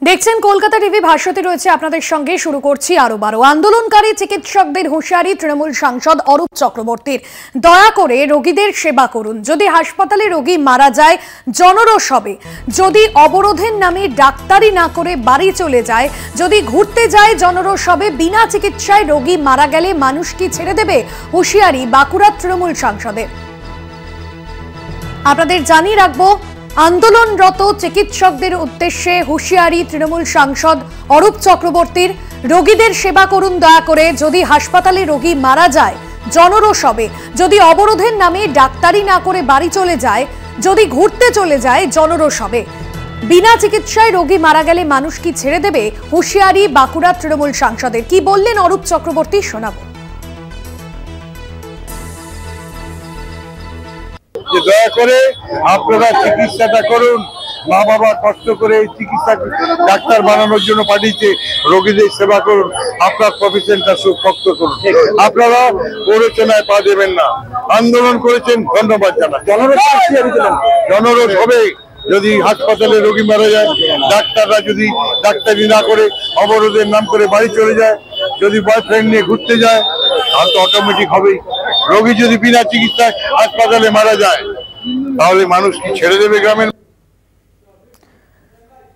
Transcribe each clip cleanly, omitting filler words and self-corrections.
দেখছেন কলকাতা টিভি, ভাষ্যতে রয়েছে আপনাদের সঙ্গে। শুরু করছি আরো বারো। আন্দোলনকারী চিকিৎসকদের হুঁশিয়ারি তৃণমূল সাংসদ অরূপ চক্রবর্তীর, দয়া করে রোগীদের সেবা করুন। যদি হাসপাতালে রোগী মারা যায় জনরোষ হবে। যদি অবরোধের নামে ডাক্তারি না করে বাড়ি চলে যায়, যদি ঘুরতে যায় জনরোষ হবে। বিনা চিকিৎসায় রোগী মারা গেলে মানুষ কি ছেড়ে দেবে? হুঁশিয়ারি বাঁকুড়ার তৃণমূল সাংসদের। আপনাদের জানিয়ে রাখবো, আন্দোলনরত চিকিৎসকদের উদ্দেশ্যে হুঁশিয়ারি তৃণমূল সাংসদ অরূপ চক্রবর্তীর। রোগীদের সেবা করুন দয়া করে। যদি হাসপাতালে রোগী মারা যায় জনরোষ হবে। যদি অবরোধের নামে ডাক্তারি না করে বাড়ি চলে যায়, যদি ঘুরতে চলে যায় জনরোষ হবে। বিনা চিকিৎসায় রোগী মারা গেলে মানুষ কি ছেড়ে দেবে? হুঁশিয়ারি বাঁকুড়ার তৃণমূল সাংসদের। কি বললেন অরূপ চক্রবর্তী, শোনাবো। দয়া করে আপনারা চিকিৎসাটা করুন। মা বাবা কষ্ট করে চিকিৎসা ডাক্তার বানানোর জন্য পাঠিয়েছে, রোগীদের সেবা করুন। আপনার প্রফেশনটা সুশক্ত করুন। আপনারা প্ররোচনায় পা দেবেন না। আন্দোলন করেছেন, ধন্যবাদ জানাই। জনরোষ হবে যদি হাসপাতালে রোগী মারা যায়, ডাক্তাররা যদি ডাক্তারি না করে অবরোধের নাম করে বাড়ি চলে যায়, যদি বয়ফ্রেন্ড নিয়ে ঘুরতে যায়, তাহলে তো অটোমেটিক হবেই। রোগী যদি বিনা চিকিৎসায় হাসপাতালে মারা যায়, তাহলে মানুষ কি ছেড়ে দেবে গ্রামের?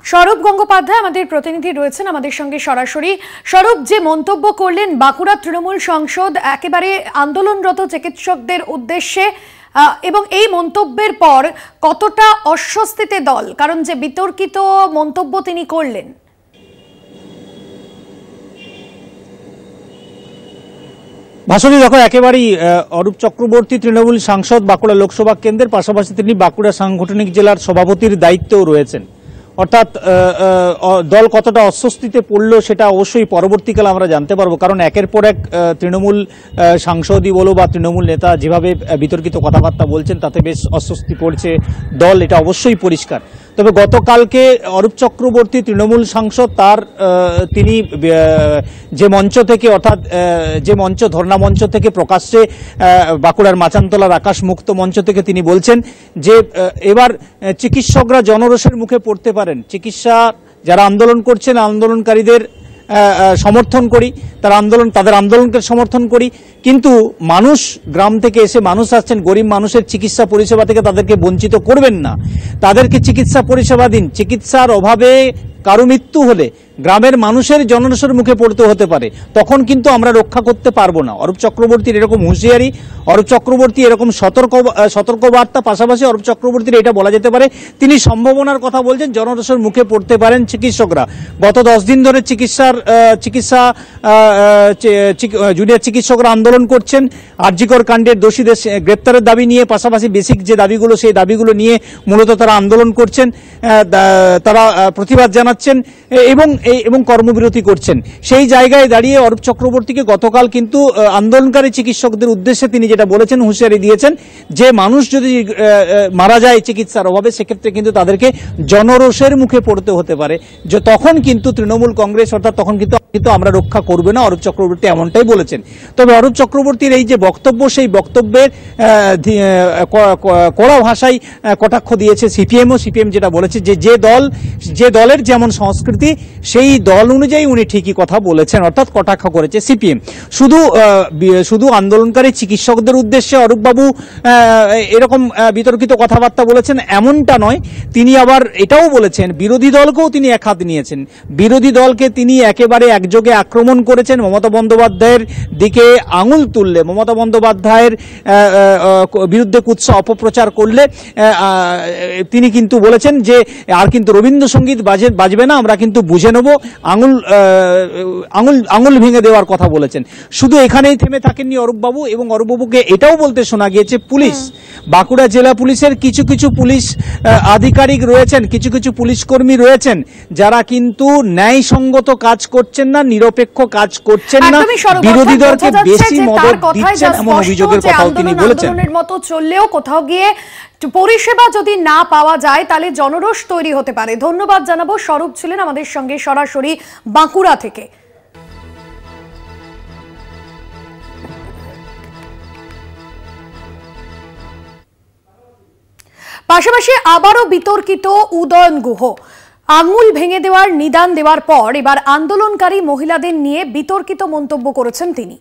স্বরূপ গঙ্গোপাধ্যায় আমাদের প্রতিনিধি রয়েছেন আমাদের সঙ্গে সরাসরি। স্বরূপ, যে মন্তব্য করলেন বাঁকুড়া তৃণমূল সাংসদ একেবারে আন্দোলনরত চিকিৎসকদের উদ্দেশ্যে, এবং এই মন্তব্যের পর কতটা অস্বস্তিতে দল? কারণ যে বিতর্কিত মন্তব্য তিনি করলেন। ভাষণে দেখো, একেবারেই অরূপ চক্রবর্তী তৃণমূল সাংসদ বাঁকুড়া লোকসভা কেন্দ্রের, পাশাপাশি তিনি বাঁকুড়া সাংগঠনিক জেলার সভাপতির দায়িত্বেও রয়েছেন। অর্থাৎ দল কতটা অস্বস্তিতে পড়লো সেটা অবশ্যই পরবর্তীকালে আমরা জানতে পারবো, কারণ একের পর এক তৃণমূল সাংসদই বলো বা তৃণমূল নেতা যেভাবে বিতর্কিত কথাবার্তা বলছেন, তাতে বেশ অস্বস্তি পড়ছে দল, এটা অবশ্যই পরিষ্কার। তবে গতকালকে অরূপ চক্রবর্তী তৃণমূল সাংসদ তিনি যে মঞ্চ থেকে, অর্থাৎ যে মঞ্চ, ধর্ণা মঞ্চ থেকে প্রকাশ্যে বাঁকুড়ার মাচানতলার আকাশ মুক্ত মঞ্চ থেকে তিনি বলছেন যে এবার চিকিৎসকরা জনরোষের মুখে পড়তে পারেন। চিকিৎসা যারা আন্দোলন করছেন, আন্দোলনকারীদের সমর্থন করি, তাদের আন্দোলনকে সমর্থন করি, কিন্তু মানুষ গ্রাম থেকে এসে মানুষ আসছেন, গরিব মানুষের চিকিৎসা পরিষেবা থেকে তাদেরকে বঞ্চিত করবেন না। তাদেরকে চিকিৎসা পরিষেবা দিন। চিকিৎসার অভাবে কারো মৃত্যু হলে গ্রামের মানুষের জনরোষের মুখে পড়তে হতে পারে, তখন কিন্তু আমরা রক্ষা করতে পারবো না। অরূপ চক্রবর্তীর এরকম হুঁশিয়ারি, অরূপ চক্রবর্তী এরকম সতর্কবার্তা, পাশাপাশি অরূপ চক্রবর্তীর এটা বলা যেতে পারে তিনি সম্ভাবনার কথা বলছেন, জনরোষের মুখে পড়তে পারেন চিকিৎসকরা। গত 10 দিন ধরে জুনিয়র চিকিৎসকরা আন্দোলন করছেন আরজিকর কাণ্ডের দোষীদের গ্রেপ্তারের দাবি নিয়ে, পাশাপাশি বেসিক যে দাবিগুলো, সেই দাবিগুলো নিয়ে মূলত তারা আন্দোলন করছেন, তারা প্রতিবাদ জানাচ্ছেন এবং কর্মবিরতি করছেন। সেই জায়গায় দাঁড়িয়ে অরূপ চক্রবর্তীকে গতকাল কিন্তু আন্দোলনকারী চিকিৎসকদের উদ্দেশ্যে তিনি যেটা বলেছেন, হুঁশিয়ারি দিয়েছেন যে মানুষ যদি মারা যায় চিকিৎসার অভাবে, সেক্ষেত্রে কিন্তু তাদেরকে জনরোষের মুখে পড়তে হতে পারে, যে তখন কিন্তু তৃণমূল কংগ্রেস, অর্থাৎ তখন কিন্তু আমরা রক্ষা করবে না। অরূপ চক্রবর্তী এমনটাই বলেছেন। তবে অরূপ চক্রবর্তীর এই যে বক্তব্য, সেই বক্তব্যের কড়া ভাষায় কটাক্ষ দিয়েছে সিপিএমও। সিপিএম যেটা বলেছে যে দলের যেমন সংস্কৃতি, সেই দল অনুযায়ী উনি ঠিকই কথা বলেছেন, অর্থাৎ কটাক্ষ করেছে সিপিএম। শুধু আন্দোলনকারী চিকিৎসকদের উদ্দেশ্যে অরূপবাবু এরকম বিতর্কিত কথাবার্তা বলেছেন এমনটা নয়, তিনি আবার এটাও বলেছেন বিরোধী দলকেও তিনি এক হাত নিয়েছেন। বিরোধী দলকে তিনি একেবারে একযোগে আক্রমণ করেছেন। মমতা বন্দ্যোপাধ্যায়ের দিকে আঙুল তুললে, মমতা বন্দ্যোপাধ্যায়ের বিরুদ্ধে কুৎসা অপপ্রচার করলে তিনি কিন্তু বলেছেন যে আর কিন্তু রবীন্দ্রসঙ্গীত বাজবে না, আমরা কিন্তু বুঝে নেব, আঙুল ভেঙে দেওয়ার কথা বলেছেন। শুধু এখানেই থেমে থাকেননি অরূপবাবু, এবং অরূপবাবুকে এটাও বলতে শোনা গিয়েছে পুলিশ, বাঁকুড়া জেলা পুলিশের কিছু পুলিশ আধিকারিক রয়েছেন, কিছু পুলিশ কর্মী রয়েছেন যারা কিন্তু ন্যায়সঙ্গত কাজ করছেন না, নিরপেক্ষ কাজ করছেন না, বিরোধী দলকে বেশি মদত দিচ্ছেন, এমন অভিযোগের কথাও তিনি বলেছেন। আন্দোলনের মতো চললেও কোথাও গিয়ে পরিষেবা যদি না পাওয়া যায়, তাহলে জনরোষ তৈরি হতে পারে। ধন্যবাদ জানাবো। স্বরূপ ছিলেন আমাদের সঙ্গে সরাসরি বাঁকুড়া থেকে। পাশাপাশি আবারও বিতর্কিত উদয়ন গুহ। আঙুল ভেঙে দেওয়ার নিদান দেওয়ার পর এবার আন্দোলনকারী মহিলাদের নিয়ে বিতর্কিত মন্তব্য করেছেন তিনি।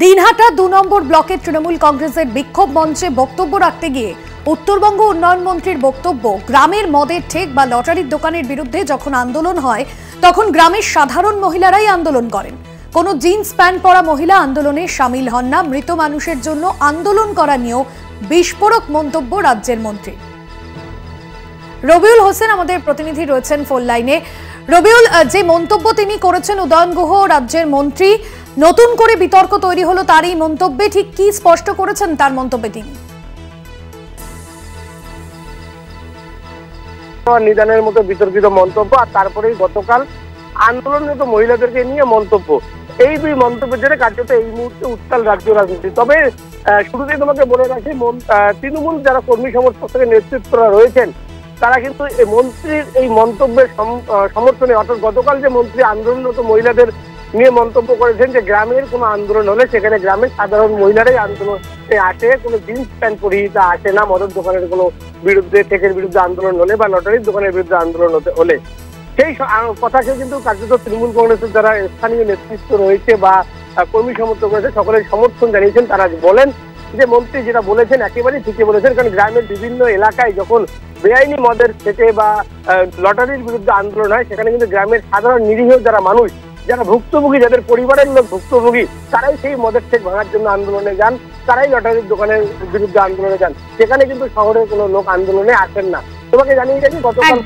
দিনহাটা ২ নম্বর ব্লকের তৃণমূল কংগ্রেসের বিক্ষোভ মঞ্চে বক্তব্য রাখতে গিয়ে উত্তরবঙ্গ উন্নয়ন মন্ত্রীর বক্তব্য, গ্রামের মদের ঠেক বা লটারির দোকানের বিরুদ্ধে যখন আন্দোলন হয় তখন গ্রামের সাধারণ মহিলারাই আন্দোলন করেন। কোনো জিন্স প্যান্ট পরা মহিলা আন্দোলনে সামিল হন না। মৃত মানুষের জন্য আন্দোলন করা নিয়েও বিস্ফোরক মন্তব্য রাজ্যের মন্ত্রী। রবিউল হোসেন আমাদের প্রতিনিধি রয়েছেন ফোন লাইনে। রবিউল, যে মন্তব্য তিনি করেছেন উদয়ন গুহ রাজ্যের মন্ত্রী, নতুন করে বিতর্ক তৈরি হলো তার এই মন্তব্যে, ঠিক কি স্পষ্ট করেছেন তার মন্তব্যে তিনি? নিদানের মতো বিতর্কিত মন্তব্য, আর তারপরেই গতকাল আন্দোলনরত মহিলাদেরকে নিয়ে মন্তব্য। এই দুই মন্তব্যের জন্য কার্যত এই মুহূর্তে উত্তাল রাজ্য রাজনীতি। তবে শুরুতেই তোমাকে বলে রাখি, তৃণমূল যারা কর্মী সমর্থক থেকে নেতৃত্বরা রয়েছেন তারা কিন্তু এই মন্ত্রীর এই মন্তব্যের সমর্থনে, অর্থাৎ গতকাল যে মন্ত্রী আন্দোলনরত মহিলাদের নিয়ে মন্তব্য করেছেন যে গ্রামের কোনো আন্দোলন হলে সেখানে গ্রামের সাধারণ মহিলারাই আন্দোলনে আসে, কোনো জিন্স প্যান্ট পরিহিত আসে না। মদের দোকানের কোনো বিরুদ্ধে, ঠেকের বিরুদ্ধে আন্দোলন হলে বা লটারির দোকানের বিরুদ্ধে আন্দোলন হলে, সেই কথাকে কিন্তু কার্যত তৃণমূল কংগ্রেসের যারা স্থানীয় নেতৃত্ব রয়েছে বা কর্মী সমর্থক রয়েছে সকলের সমর্থন জানিয়েছেন। তারা বলেন যে মন্ত্রী যেটা বলেছেন একেবারেই ঠিকই বলেছেন, কারণ গ্রামের বিভিন্ন এলাকায় যখন বেআইনি মদের থেকে বা লটারির বিরুদ্ধে আন্দোলন হয় সেখানে কিন্তু গ্রামের সাধারণ নিরীহ যারা মানুষ, যারা ভুক্তভোগী, যাদের পরিবারের লোক ভুক্তভোগী, তারাই সেই মদের ঠেক ভাঙার জন্য আন্দোলনে যান, তারাই লটারির দোকানের বিরুদ্ধে আন্দোলনে যান। সেখানে কিন্তু শহরের কোনো লোক আন্দোলনে আসেন না। তোমাকে জানিয়ে রাখি, গতকাল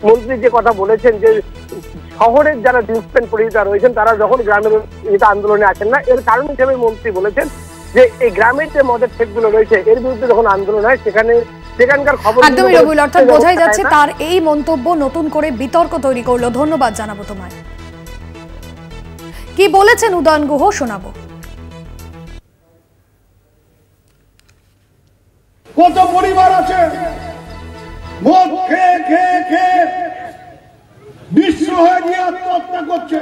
মন্ত্রী যে কথা বলেছেন যে শহরের যারা জিন্স প্যান্ট পরিহিতা রয়েছেন তারা যখন গ্রামের এটা আন্দোলনে আসেন না, এর কারণ হিসেবে মন্ত্রী বলেছেন যে এই গ্রামের যে মদের ঠেকগুলো রয়েছে এর বিরুদ্ধে যখন আন্দোলন হয় সেখানকার খবর। একদমই রবিউল, অর্থাৎ বোঝাই যাচ্ছে তার এই মন্তব্য নতুন করে বিতর্ক তৈরি করলো। ধন্যবাদ জানাবো তোমায়। কি বলেছেন উদয়ন গুহ শোনাবো। কত পরিবার আছে মদ খেয়ে খেয়ে খেয়ে বিশ্ব হয়ে গিয়ে আত্মহত্যা করছে,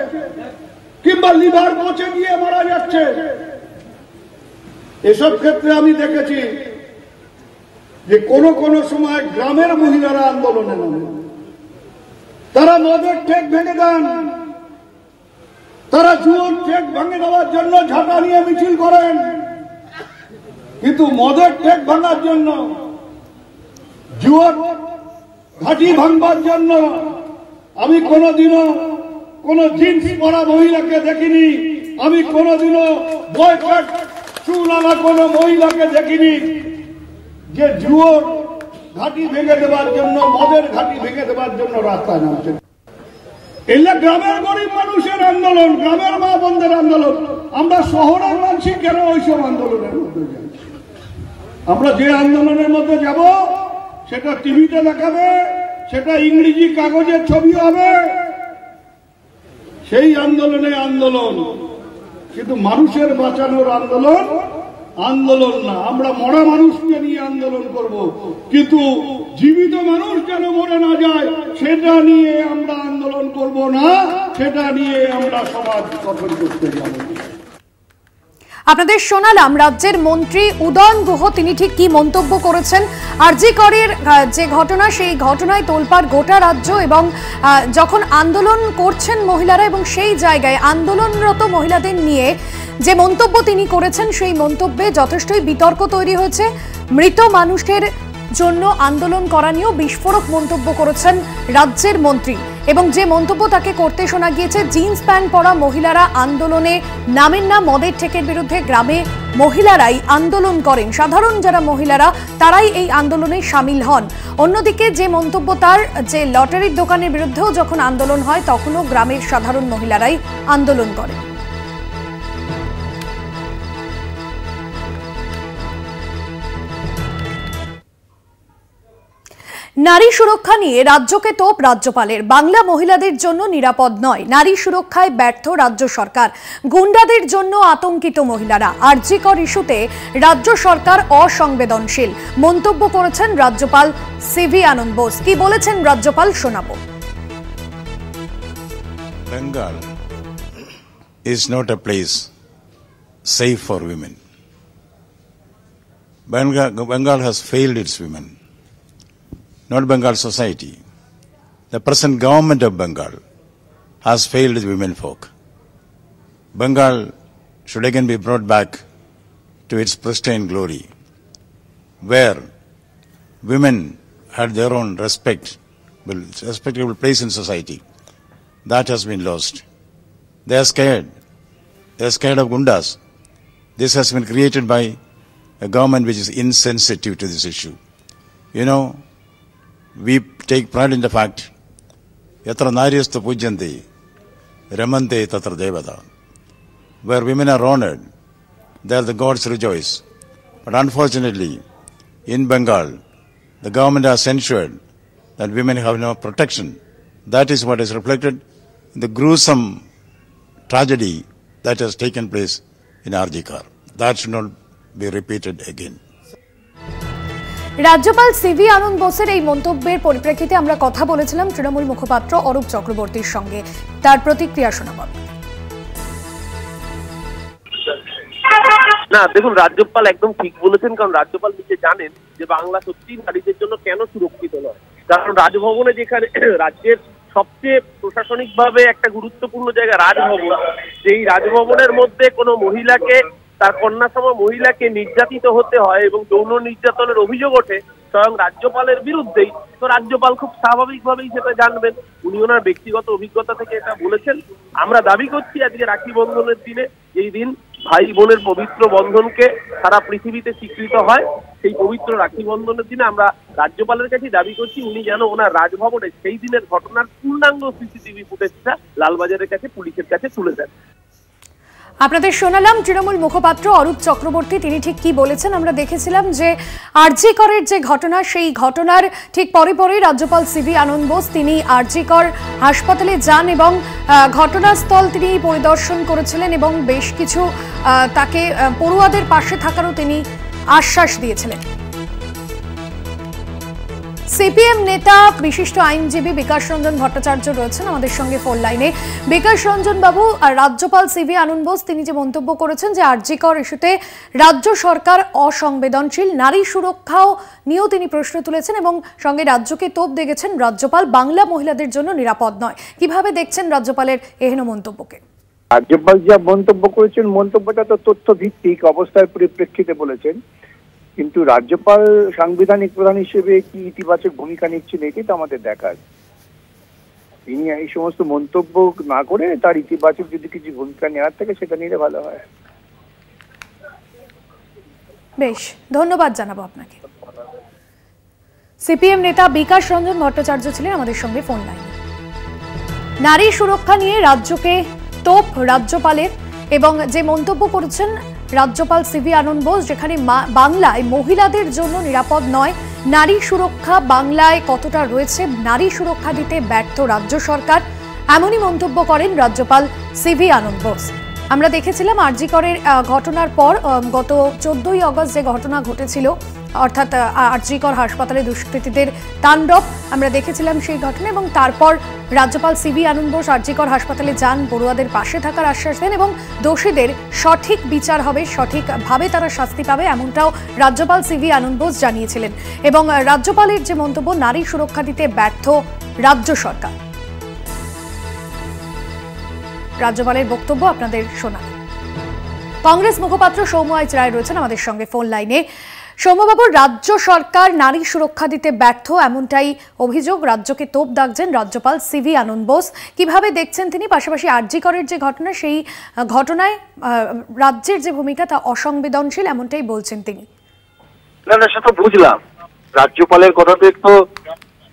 কিংবা লিভার পচে গিয়ে মারা যাচ্ছে। এসব ক্ষেত্রে আমি দেখেছি যে কোন কোন সময় গ্রামের মহিলারা আন্দোলনে নামে, তারা মদের ঠেক ভেঙে দেন, তারা জুয়োর ঠেক ভেঙে দেওয়ার জন্য ঝাঁটা নিয়ে মিছিল করেন। কিন্তু মদের ঠেক ভাঙার জন্য, জুয়োর ঘাঁটি ভাঙবার জন্য আমি কোনোদিনও কোন জিন্স পরা মহিলাকে দেখিনি, আমি কোনোদিনও বয়কট চুল আনা কোন মহিলাকে দেখিনি যে জুয়োর ঘাঁটি ভেঙে দেওয়ার জন্য, মদের ঘাঁটি ভেঙে দেওয়ার জন্য রাস্তায় নামছে। এগুলা গ্রামের গরিব মানুষের আন্দোলন, গ্রামের মা বোনদের আন্দোলন। আমরা শহরের মানুষ কেন ওইসব আন্দোলনের মধ্যে যাই? আমরা যে আন্দোলনের মধ্যে যাব সেটা টিভিতে দেখাবে, সেটা ইংরেজি কাগজের ছবি হবে, সেই আন্দোলনে আন্দোলন। কিন্তু মানুষের বাঁচানোর আন্দোলন আন্দোলন না। আমরা মরা মানুষকে নিয়ে আন্দোলন করব, কিন্তু জীবিত মানুষ যেন মরে না যায় সেটা নিয়ে আমরা আন্দোলন করব না, সেটা নিয়ে আমরা সমাজ গঠন করতে যাব। আপনাদের শোনালাম রাজ্যের মন্ত্রী উদয়ন গুহ তিনি ঠিক কি মন্তব্য করেছেন। আরজি করের যে ঘটনা, সেই ঘটনায় তোলপাড় গোটা রাজ্য, এবং যখন আন্দোলন করছেন মহিলারা এবং সেই জায়গায় আন্দোলনরত মহিলাদের নিয়ে যে মন্তব্য তিনি করেছেন সেই মন্তব্যে যথেষ্টই বিতর্ক তৈরি হয়েছে। মৃত মানুষের জন্য আন্দোলন করা নিয়েও বিস্ফোরক মন্তব্য করেছেন রাজ্যের মন্ত্রী, এবং যে মন্তব্য তাকে করতে শোনা গিয়েছে, জিন্স প্যান্ট পরা মহিলারা আন্দোলনে নামেন না, মদের ঠেকের বিরুদ্ধে গ্রামে মহিলারাই আন্দোলন করেন, সাধারণ যারা মহিলারা তারাই এই আন্দোলনে সামিল হন। অন্যদিকে যে মন্তব্য তার, যে লটারির দোকানের বিরুদ্ধেও যখন আন্দোলন হয় তখনও গ্রামের সাধারণ মহিলারাই আন্দোলন করেন। নারী সুরক্ষা নিয়ে রাজ্যকে তোপ রাজ্যপালের। বাংলা মহিলাদের জন্য নিরাপদ নয়, নারী সুরক্ষায় ব্যর্থ রাজ্য সরকার, গুন্ডাদের জন্য আতঙ্কিত মহিলারা। আরজি কর ইস্যুতে রাজ্য সরকার অসংবেদনশীল মন্তব্য করেছেন রাজ্যপাল সিভি আনন্দ বোস। কি বলেছেন রাজ্যপাল শোনাবো। Bengal is not a place safe for women. Bengal has failed its women. Not Bengal society. the present government of Bengal has failed the women folk. Bengal should again be brought back to its pristine glory, where women had their own respectable place in society. That has been lost. They are scared. They are scared of gundas. This has been created by a government which is insensitive to this issue. You know, we take pride in the fact, yatra naryastu pujyanti, ramante tatra devata. Where women are honored, there the gods rejoice. But unfortunately, in Bengal, the government has ensured that women have no protection. That is what is reflected in the gruesome tragedy that has taken place in RG-Kar. That should not be repeated again. রাজ্যপাল CV আনন্দ বোসের এই মন্তব্যের পরিপ্রেক্ষিতে আমরা কথা বলেছিলাম তৃণমূল মুখপাত্র অরূপ চক্রবর্তীর সঙ্গে। তার প্রতিক্রিয়া শোনাব। না দেখুন, রাজ্যপাল একদম ঠিক বলেছেন, কারণ রাজ্যপাল নিজে জানেন যে বাংলা সত্যি নারীদের জন্য কেন সুরক্ষিত নয়। কারণ রাজভবনে, যেখানে রাজ্যের সবচেয়ে প্রশাসনিকভাবে একটা গুরুত্বপূর্ণ জায়গা রাজভবন, যেই রাজভবনের মধ্যে কোনো মহিলাকে, তার কন্যাসম মহিলাকে নির্যাতিত হতে হয় এবং যৌন নির্যাতনের অভিযোগ ওঠে স্বয়ং রাজ্যপালের বিরুদ্ধেই, তো রাজ্যপাল খুব স্বাভাবিকভাবেই সেটা জানবেন। উনি ওনার ব্যক্তিগত অভিজ্ঞতা থেকে এটা বলেছেন। আমরা দাবি করছি আজকে রাখি বন্ধনের দিনে, যেই দিন ভাই বোনের পবিত্র বন্ধনকে সারা পৃথিবীতে স্বীকৃত হয়, সেই পবিত্র রাখি বন্ধনের দিনে আমরা রাজ্যপালের কাছে দাবি করছি উনি যেন ওনার রাজভবনে সেই দিনের ঘটনার পূর্ণাঙ্গ সিসিটিভি ফুটেজটা লালবাজারের কাছে পুলিশের কাছে তুলে দেন। আপনাদের শোনালাম তৃণমূল মুখপাত্র অরূপ চক্রবর্তী, তিনি ঠিক কি বলেছেন। আমরা দেখেছিলাম যে আরজিকরের যে ঘটনা, সেই ঘটনার ঠিক পরে পরে রাজ্যপাল সিভি আনন্দ বোস তিনি আরজিকর হাসপাতালে যান এবং ঘটনাস্থল তিনি পরিদর্শন করেছিলেন এবং বেশ কিছু তাকে পড়ুয়াদের পাশে থাকারও তিনি আশ্বাস দিয়েছিলেন। সিপিএম নেতা বিশিষ্ট আইনজীবী বিকাশ রঞ্জন ভট্টাচার্য রয়েছেন আমাদের সঙ্গে ফোন লাইনে। বিকাশ রঞ্জন বাবু, রাজ্যপাল সিভি আনন্দ বোস তিনি যে মন্তব্য করেছেন যে আরজিকর ইস্যুতে রাজ্য সরকার অসংবেদনশীল, নারী সুরক্ষাও নিয়েও তিনি প্রশ্ন তুলেছেন এবং সঙ্গে রাজ্যকে তোপ দেখেছেন রাজ্যপাল বাংলা মহিলাদের জন্য নিরাপদ নয়। কিভাবে দেখছেন রাজ্যপালের এহেন মন্তব্যকে? রাজ্যপাল যা মন্তব্য করেছেন, মন্তব্যটা তো তথ্য ভিত্তিক অবস্থার পরিপ্রেক্ষিতে বলেছেন, কিন্তু রাজ্যপাল সাংবিধানিক প্রধান হিসেবে কি ইতিবাচক ভূমিকা নিচ্ছেন এটি তো আমাদের দেখার। তিনি এই সমস্ত মন্তব্য না করে তার ইতিবাচক যদি কিছু ভূমিকা নেওয়ার থাকে সেটা নিলে ভালো হয়। বেশ, ধন্যবাদ জানাবো আপনাকে। সিপিএম নেতা বিকাশ রঞ্জন ভট্টাচার্য ছিলেন আমাদের সঙ্গে ফোন লাইনে। নারী সুরক্ষা নিয়ে রাজ্যকে তোপ রাজ্যপালের এবং যে মন্তব্য করেছেন রাজ্যপাল সিভি আনন্দ বোস, যেখানে বাংলায় মহিলাদের জন্য নিরাপদ নয়, নারী সুরক্ষা বাংলায় কতটা রয়েছে, নারী সুরক্ষা দিতে ব্যর্থ রাজ্য সরকার, এমনই মন্তব্য করেন রাজ্যপাল সিভি আনন্দ বোস। আমরা দেখেছিলাম আরজিকরের ঘটনার পর গত 14ই আগস্ট যে ঘটনা ঘটেছিল, অর্থাৎ আরজিকর হাসপাতালে দুষ্কৃতীদের তাণ্ডব, আমরা দেখেছিলাম সেই ঘটনা এবং তারপর রাজ্যপাল সিভি আনন্দ বোস আরজিকর হাসপাতালে যান, পড়ুয়াদের পাশে থাকার আশ্বাস দেন এবং দোষীদের সঠিক বিচার হবে, সঠিকভাবে তারা শাস্তি পাবে, এমনটাও রাজ্যপাল সিভি আনন্দ বোস জানিয়েছিলেন। এবং রাজ্যপালের যে মন্তব্য, নারী সুরক্ষা দিতে ব্যর্থ রাজ্য সরকার, রাজ্যপালের বক্তব্য আপনাদের শোনান। কংগ্রেস মুখপাত্র সৌম্য আইচ রায় রয়েছেন আমাদের সঙ্গে ফোন লাইনে। সৌম্যবাবু, রাজ্য সরকার নারী সুরক্ষা দিতে ব্যর্থ, এমনটাই অভিযোগ, রাজ্যকে তোপ দাগছেন রাজ্যপাল সিভি আনন্দ বোস। কিভাবে দেখছেন তিনি? পাশাপাশি আরজিকরের যে ঘটনা, সেই ঘটনায় রাজ্যের যে ভূমিকা তা অসংবেদনশীল, এমনটাই বলছেন তিনি। না না, সেটা বুঝলাম। রাজ্যপালের কথা তো একটু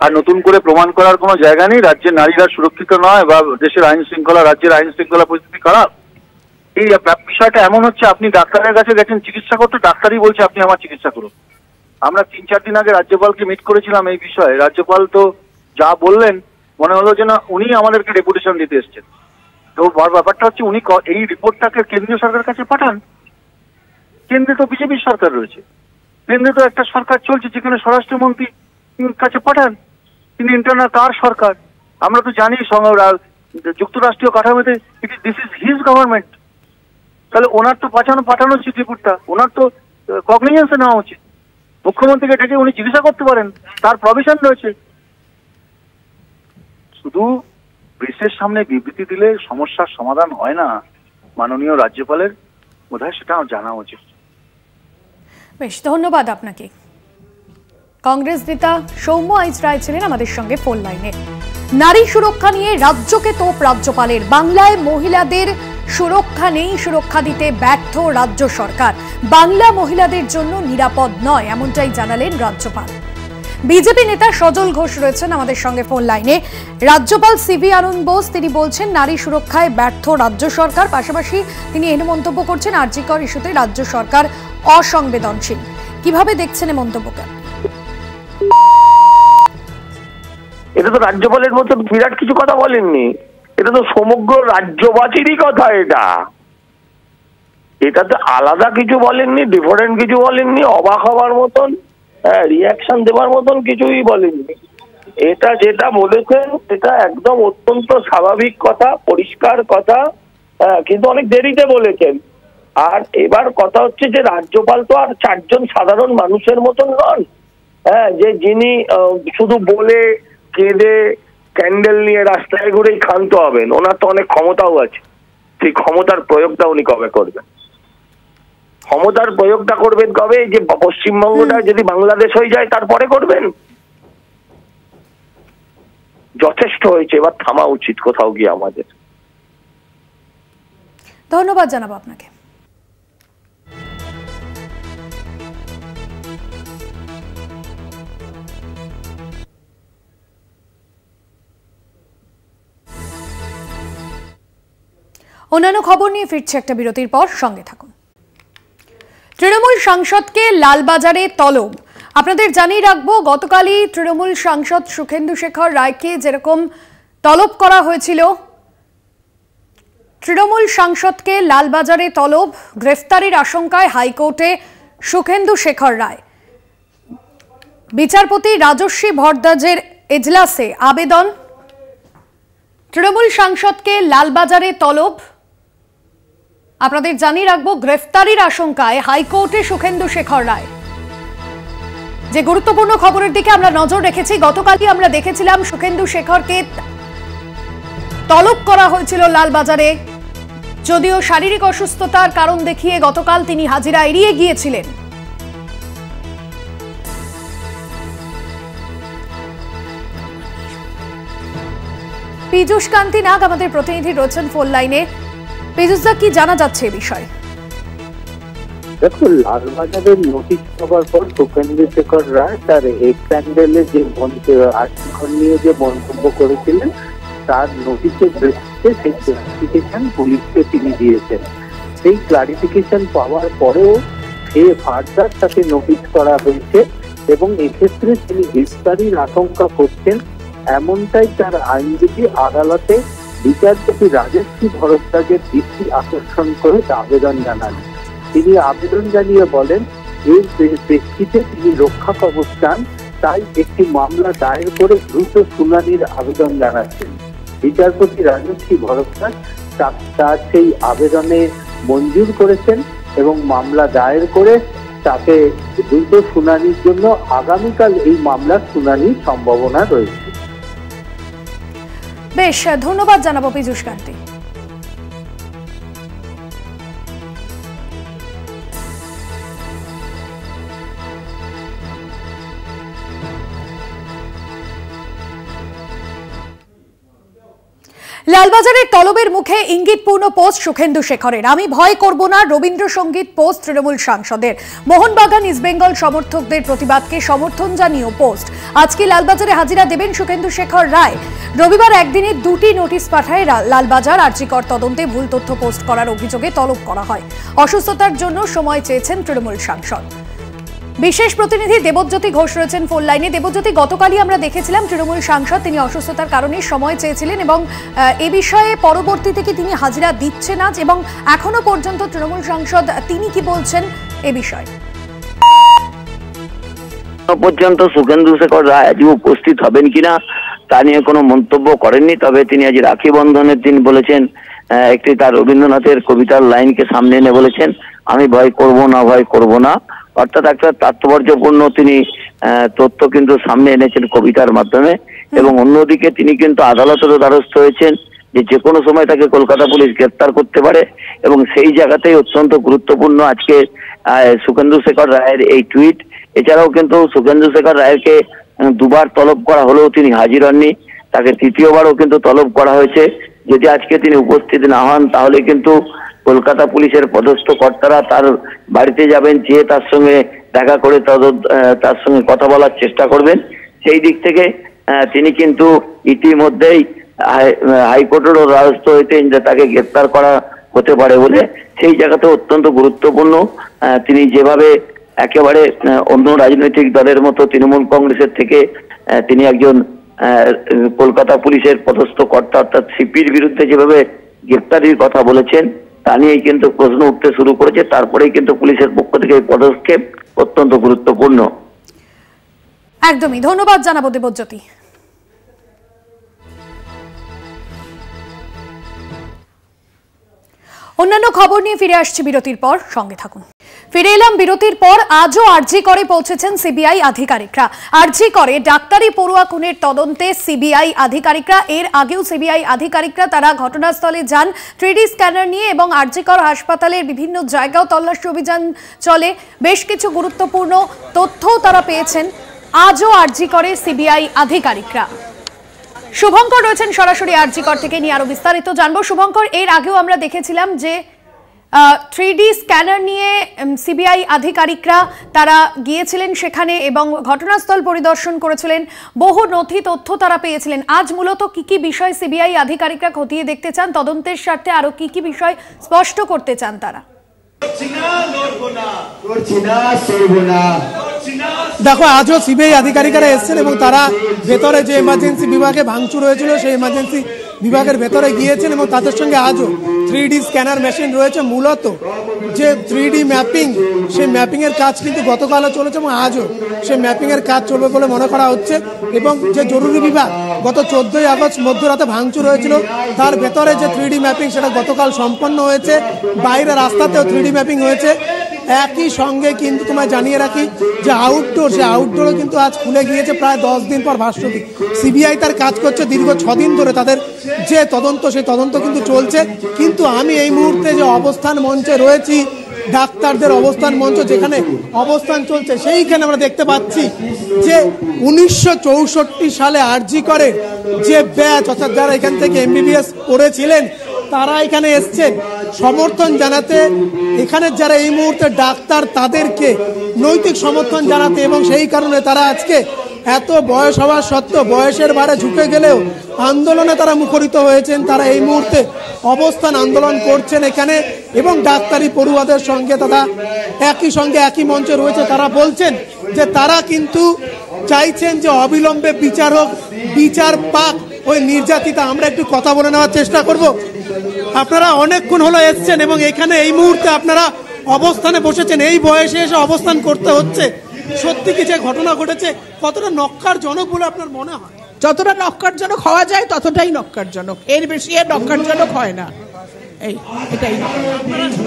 আর নতুন করে প্রমাণ করার কোনো জায়গা নেই। রাজ্যের নারীরা সুরক্ষিত নয় বা দেশের আইন শৃঙ্খলা, রাজ্যের আইন শৃঙ্খলা পরিস্থিতি খারাপ। এই বিষয়টা এমন হচ্ছে, আপনি ডাক্তারের কাছে গেছেন চিকিৎসা করতে, ডাক্তারই বলছে আপনি আমার চিকিৎসা করুন। আমরা 3-4 দিন আগে রাজ্যপালকে মিট করেছিলাম এই বিষয়ে। রাজ্যপাল তো যা বললেন মনে হলো যে না, উনি আমাদেরকে ডেপুটেশন দিতে এসছেন। তো ব্যাপারটা হচ্ছে উনি এই রিপোর্টটাকে কেন্দ্রীয় সরকারের কাছে পাঠান। কেন্দ্রে তো বিজেপির সরকার রয়েছে, কেন্দ্রে তো একটা সরকার চলছে যেখানে স্বরাষ্ট্রমন্ত্রীর কাছে পাঠান। তিনি ইন্টারনাল তার সরকার, আমরা তো জানি যুক্তরাষ্ট্রীয় কাঠামোতে দিস ইজ হিজ গভর্নমেন্ট। তাহলে ওনার তো পাঠানো উচিত রিপোর্টটা, ওনার তো কগনিজেন্সে নেওয়া উচিত। মুখ্যমন্ত্রীকে ডেকে উনি চিকিৎসা করতে পারেন, তার প্রভিশন রয়েছে। শুধু প্রেসের সামনে বিবৃতি দিলে সমস্যার সমাধান হয় না, মাননীয় রাজ্যপালের বোধহয় সেটা জানা উচিত। বেশ, ধন্যবাদ আপনাকে। কংগ্রেস নেতা সৌম্য আইচ রায় ছিলেন আমাদের সঙ্গে ফোন লাইনে। নারী সুরক্ষা নিয়ে রাজ্যকে তোপ রাজ্যপালের। বাংলায় মহিলাদের সুরক্ষা নেই, সুরক্ষা দিতে ব্যর্থ রাজ্য সরকার। বাংলা মহিলাদের জন্য নিরাপদ নয়, এমনটাই জানালেন রাজ্যপাল। বিজেপি নেতা সজল ঘোষ রয়েছেন আমাদের সঙ্গে ফোন লাইনে। রাজ্যপাল সিভি আনন্দ বোস তিনি বলছেন নারী সুরক্ষায় ব্যর্থ রাজ্য সরকার। পাশাপাশি তিনি এই মন্তব্য করছেন আর.জি. কর ইস্যুতে রাজ্য সরকার অসংবেদনশীল। কিভাবে দেখছেন এই মন্তব্যকে? এটা তো রাজ্যপালের মতো বিরাট কিছু কথা বলেননি, এটা তো সমগ্র রাজ্যবাসীরই কথা। এটা তো আলাদা কিছু বলেননি, ডিফারেন্ট কিছু বলেননি, অবাক হওয়ার মতন রিয়াকশন দেওয়ার মতন কিছুই বলেননি। এটা যেটা বলেছেন সেটা একদম অত্যন্ত স্বাভাবিক কথা, পরিষ্কার কথা, কিন্তু অনেক দেরিতে বলেছেন। আর এবার কথা হচ্ছে যে রাজ্যপাল তো আর চারজন সাধারণ মানুষের মতন নন, যে যিনি শুধু বলে কেঁদে ক্যান্ডেল নিয়ে রাস্তায় ঘুরেই ক্ষান্ত হবেন। ওনার তো অনেক ক্ষমতাও আছে, সেই ক্ষমতার প্রয়োগটা উনি কবে করবেন? ক্ষমতার প্রয়োগটা করবেন কবে? যে পশ্চিমবঙ্গটা যদি বাংলাদেশ হয়ে যায় তারপরে করবেন। যথেষ্ট হয়েছে, এবার থামা উচিত কোথাও গিয়ে আমাদের। ধন্যবাদ জানাবো আপনাকে। অন্যান্য খবর নিয়ে ফিরছে একটা বিরতির পর, সঙ্গে থাকুন। তৃণমূল সাংসদকে লালবাজারে তলব। আপনাদের জানিয়ে রাখবো, গতকালই তৃণমূল সাংসদ সুখেন্দু শেখর রায়কে যেরকম তলব করা হয়েছিল, তৃণমূল সাংসদকে লালবাজারে তলব। গ্রেফতারির আশঙ্কায় হাইকোর্টে সুখেন্দু শেখর রায়। বিচারপতি রাজস্বী ভরদ্বাজের এজলাসে আবেদন। তৃণমূল সাংসদকে লালবাজারে তলব। আপনাদের জানিয়ে রাখবো, গ্রেফতারির আশঙ্কায় হাইকোর্টে সুখেন্দু শেখর রায়। যে গুরুত্বপূর্ণ খবরের দিকে আমরা নজর রেখেছি, গতকালই আমরা দেখেছিলাম সুখেন্দু শেখরকে তলব করা হয়েছিল লালবাজারে। যদিও শারীরিক অসুস্থতার কারণ দেখিয়ে গতকাল তিনি হাজিরা এড়িয়ে গিয়েছিলেন। পীযূষ কান্তি নাগ আমাদের প্রতিনিধি রয়েছেন ফোন লাইনে। পীযূষদা, কি জানা যাচ্ছে এই বিষয়ে? দেখুন, লালবাজারের নোটিশ পাওয়ার পর সুখেন্দু শেখর রায় তার এক্স হ্যান্ডেলে যে আর্টিকেল নিয়ে যে মন্তব্য করেছিলেন তার নোটিশের ভিত্তিতে সেই ক্লারিফিকেশন পুলিশকে তিনি দিয়েছেন। সেই ক্লারিফিকেশন পাওয়ার পরেও সে ফার্দার তাকে নোটিশ করা হয়েছে এবং এক্ষেত্রে তিনি গ্রেফতারির আশঙ্কা করছেন, এমনটাই তার আইনজীবী আদালতে বিচারপতি রাজস্বী ভরদ্বাজের দৃষ্টি আকর্ষণ করে আবেদন জানান। তিনি আবেদন জানিয়ে বলেন, এর প্রেক্ষিতে তিনি রক্ষা কবচ চান, তাই একটি মামলা দায়ের করে দ্রুত শুনানির আবেদন জানাচ্ছেন। বিচারপতি রাজস্বী ভরদ্বাজ তার সেই আবেদনে মঞ্জুর করেছেন এবং মামলা দায়ের করে তাকে দ্রুত শুনানির জন্য আগামীকাল এই মামলার শুনানির সম্ভাবনা রয়েছে। বেশ, ধন্যবাদ জানাবো পীযূষ কান্তি। লালবাজারের তলবের মুখে ইঙ্গিতপূর্ণ পোস্ট সুখেন্দু শেখরের। আমি ভয় করব না, রবীন্দ্রসঙ্গীত পোস্ট তৃণমূল সাংসদের। মোহনবাগান ইস্টবেঙ্গল সমর্থকদের প্রতিবাদকে সমর্থন জানিয়েও পোস্ট। আজকে লালবাজারে হাজিরা দেবেন সুখেন্দু শেখর রায়। রবিবার একদিনে 2টি নোটিশ পাঠায় লালবাজার। আর.জি. কর তদন্তে ভুল তথ্য পোস্ট করার অভিযোগে তলব করা হয়। অসুস্থতার জন্য সময় চেয়েছেন তৃণমূল সাংসদ। বিশেষ প্রতিনিধি দেবজ্যোতি ঘোষ রয়েছেন ফোন লাইনে। দেবজ্যোতি, গতকালই আমরা দেখেছিলাম তৃণমূল সাংসদ তিনি অসুস্থতার কারণে সময় চেয়েছিলেন এবং এ বিষয়ে পরবর্তীতে কি তিনি হাজিরা দিচ্ছেন আজ, এবং এখনো পর্যন্ত তৃণমূল সাংসদ তিনি কি বলছেন এ বিষয়ে? পর্যন্ত সুখেন্দু শেখর রায় আজ উপস্থিত হবেন কিনা তা নিয়ে কোনো মন্তব্য করেননি। তবে তিনি আজ রাখি বন্ধনের দিন বলেছেন, একটি তার রবীন্দ্রনাথের কবিতার লাইনকে সামনে এনে বলেছেন, আমি ভয় করব না, ভয় করব না। অর্থাৎ একটা তাৎপর্যপূর্ণ তিনি তথ্য কিন্তু সামনে এনেছেন কবিতার মাধ্যমে। এবং অন্যদিকে তিনি কিন্তু আদালতেরও দ্বারস্থ হয়েছেন যে কোনো সময় তাকে কলকাতা পুলিশ গ্রেপ্তার করতে পারে, এবং সেই জায়গাতেই অত্যন্ত গুরুত্বপূর্ণ আজকে সুখেন্দু শেখর রায়ের এই টুইট। এছাড়াও কিন্তু সুখেন্দু শেখর রায়কে দুবার তলব করা হলেও তিনি হাজির হননি, তাকে তৃতীয়বারও কিন্তু তলব করা হয়েছে। যদি আজকে তিনি উপস্থিত না হন তাহলে কিন্তু কলকাতা পুলিশের পদস্থ কর্তারা তার বাড়িতে যাবেন, যেয়ে তার সঙ্গে দেখা করে তার সঙ্গে কথা বলার চেষ্টা করবেন। সেই দিক থেকে তিনি কিন্তু ইতিমধ্যেই হাইকোর্টেরও দ্বারস্থ হয়েছেন যে তাকে গ্রেপ্তার করা হতে পারে বলে। সেই জায়গাতে অত্যন্ত গুরুত্বপূর্ণ তিনি যেভাবে একেবারে অন্য রাজনৈতিক দলের মতো তৃণমূল কংগ্রেসের থেকে তিনি একজন কলকাতা পুলিশের পদস্থ কর্তা অর্থাৎ সিপির বিরুদ্ধে যেভাবে গ্রেপ্তারির কথা বলেছেন তা নিয়েই কিন্তু প্রশ্ন উঠতে শুরু করেছে। তারপরেই কিন্তু পুলিশের পক্ষ থেকে এই পদক্ষেপ অত্যন্ত গুরুত্বপূর্ণ। একদমই ধন্যবাদ জানাবো দেবজ্যোতি। অন্যান্য খবর নিয়ে ফিরে আসছি বিরতির পর, সঙ্গে থাকুন। ফিরে এলাম বিরতির পর। আজও আরজি করে পৌঁছেছেন সিবিআই আধিকারিকরা। আরজি করে ডাক্তারি পড়ুয়া খুনের তদন্তে সিবিআই আধিকারিকরা, এর আগেও সিবিআই আধিকারিকরা তারা ঘটনাস্থলে যান 3D স্ক্যানার নিয়ে, এবং আরজি কর হাসপাতালের বিভিন্ন জায়গাও তল্লাশি অভিযান চলে। বেশ কিছু গুরুত্বপূর্ণ তথ্যও তারা পেয়েছেন। আজও আরজি করে সিবিআই আধিকারিকরা। শুভঙ্কর রয়েছেন সরাসরি আরজি কর থেকে, নিয়ে আরো বিস্তারিত জানবো। শুভঙ্কর, এর আগেও আমরা দেখেছিলাম যে 3D স্ক্যানার নিয়ে সিবিআই আধিকারিকরা তারা গিয়েছিলেন সেখানে এবং ঘটনাস্থল পরিদর্শন করেছিলেন, বহু নথি তথ্য তারা পেয়েছিলেন। আজ মূলত কি কি বিষয় সিবিআই আধিকারিকরা খতিয়ে দেখতে চান, তদন্তের স্বার্থে আরো কি কি বিষয় স্পষ্ট করতে চান তারা? দেখো, আজও সিবিআই আধিকারিকরা এসেছেন এবং তারা ভেতরে যে এমার্জেন্সি বিভাগে ভাঙচুর হয়েছিল সেই এমার্জেন্সি বিভাগের ভেতরে গিয়েছেন, এবং তাদের সঙ্গে আজও 3D স্ক্যানার মেশিন রয়েছে। মূলত যে 3D ম্যাপিং, সেই ম্যাপিংয়ের কাজ কিন্তু গতকালও চলেছে এবং আজও সেই ম্যাপিংয়ের কাজ চলবে বলে মনে করা হচ্ছে। এবং যে জরুরি বিভাগ গত 14ই আগস্ট মধ্যরাতে ভাঙচুর হয়েছিল তার ভেতরে যে 3D ম্যাপিং সেটা গতকাল সম্পন্ন হয়েছে। বাইরে রাস্তাতেও 3D ম্যাপিং হয়েছে। একই সঙ্গে কিন্তু তোমায় জানিয়ে রাখি যে আউটডোর, সে আউটডোরও কিন্তু আজ খুলে গিয়েছে প্রায় 10 দিন পর ভাস্কর্য। সিবিআই তার কাজ করছে দীর্ঘ 6 দিন ধরে, তাদের যে তদন্ত সেই তদন্ত কিন্তু চলছে। কিন্তু আমি এই মুহূর্তে যে অবস্থান মঞ্চে রয়েছি, ডাক্তারদের অবস্থান মঞ্চ যেখানে অবস্থান চলছে, সেইখানে আমরা দেখতে পাচ্ছি যে 1964 সালে আরজি করে যে ব্যাচ, অর্থাৎ যারা এখান থেকে MBBS পড়েছিলেন তারা এখানে এসছেন সমর্থন জানাতে। এখানে যারা এই মুহূর্তে ডাক্তার তাদেরকে নৈতিক সমর্থন জানাতে, এবং সেই কারণে তারা আজকে এত বয়স হওয়া সত্ত্বেও বয়সের ভারে ঝুঁকে গেলেও আন্দোলনে তারা মুখরিত হয়েছেন। তারা এই মুহূর্তে অবস্থান আন্দোলন করছেন এখানে, এবং ডাক্তারি পড়ুয়াদের সঙ্গে তারা একই সঙ্গে একই মঞ্চে রয়েছে। তারা বলছেন যে তারা কিন্তু চাইছেন যে অবিলম্বে বিচার হোক, বিচার পাক ওই নির্যাতিতা। আমরা একটু কথা বলে নেওয়ার চেষ্টা করব। আপনারা অনেকক্ষণ হলো এসছেন এবং এখানে এই মুহূর্তে আপনারা অবস্থানে বসেছেন, এই বয়সে এসে অবস্থান করতে হচ্ছে। সত্যি কি যে ঘটনা ঘটেছে কতটা নক্কারজনক বলে আপনার মনে হয়? যতটা নক্কারজনক হওয়া যায় ততটাই নক্কারজনক, এর বেশি এর নক্কারজনক হয় না। এটাই।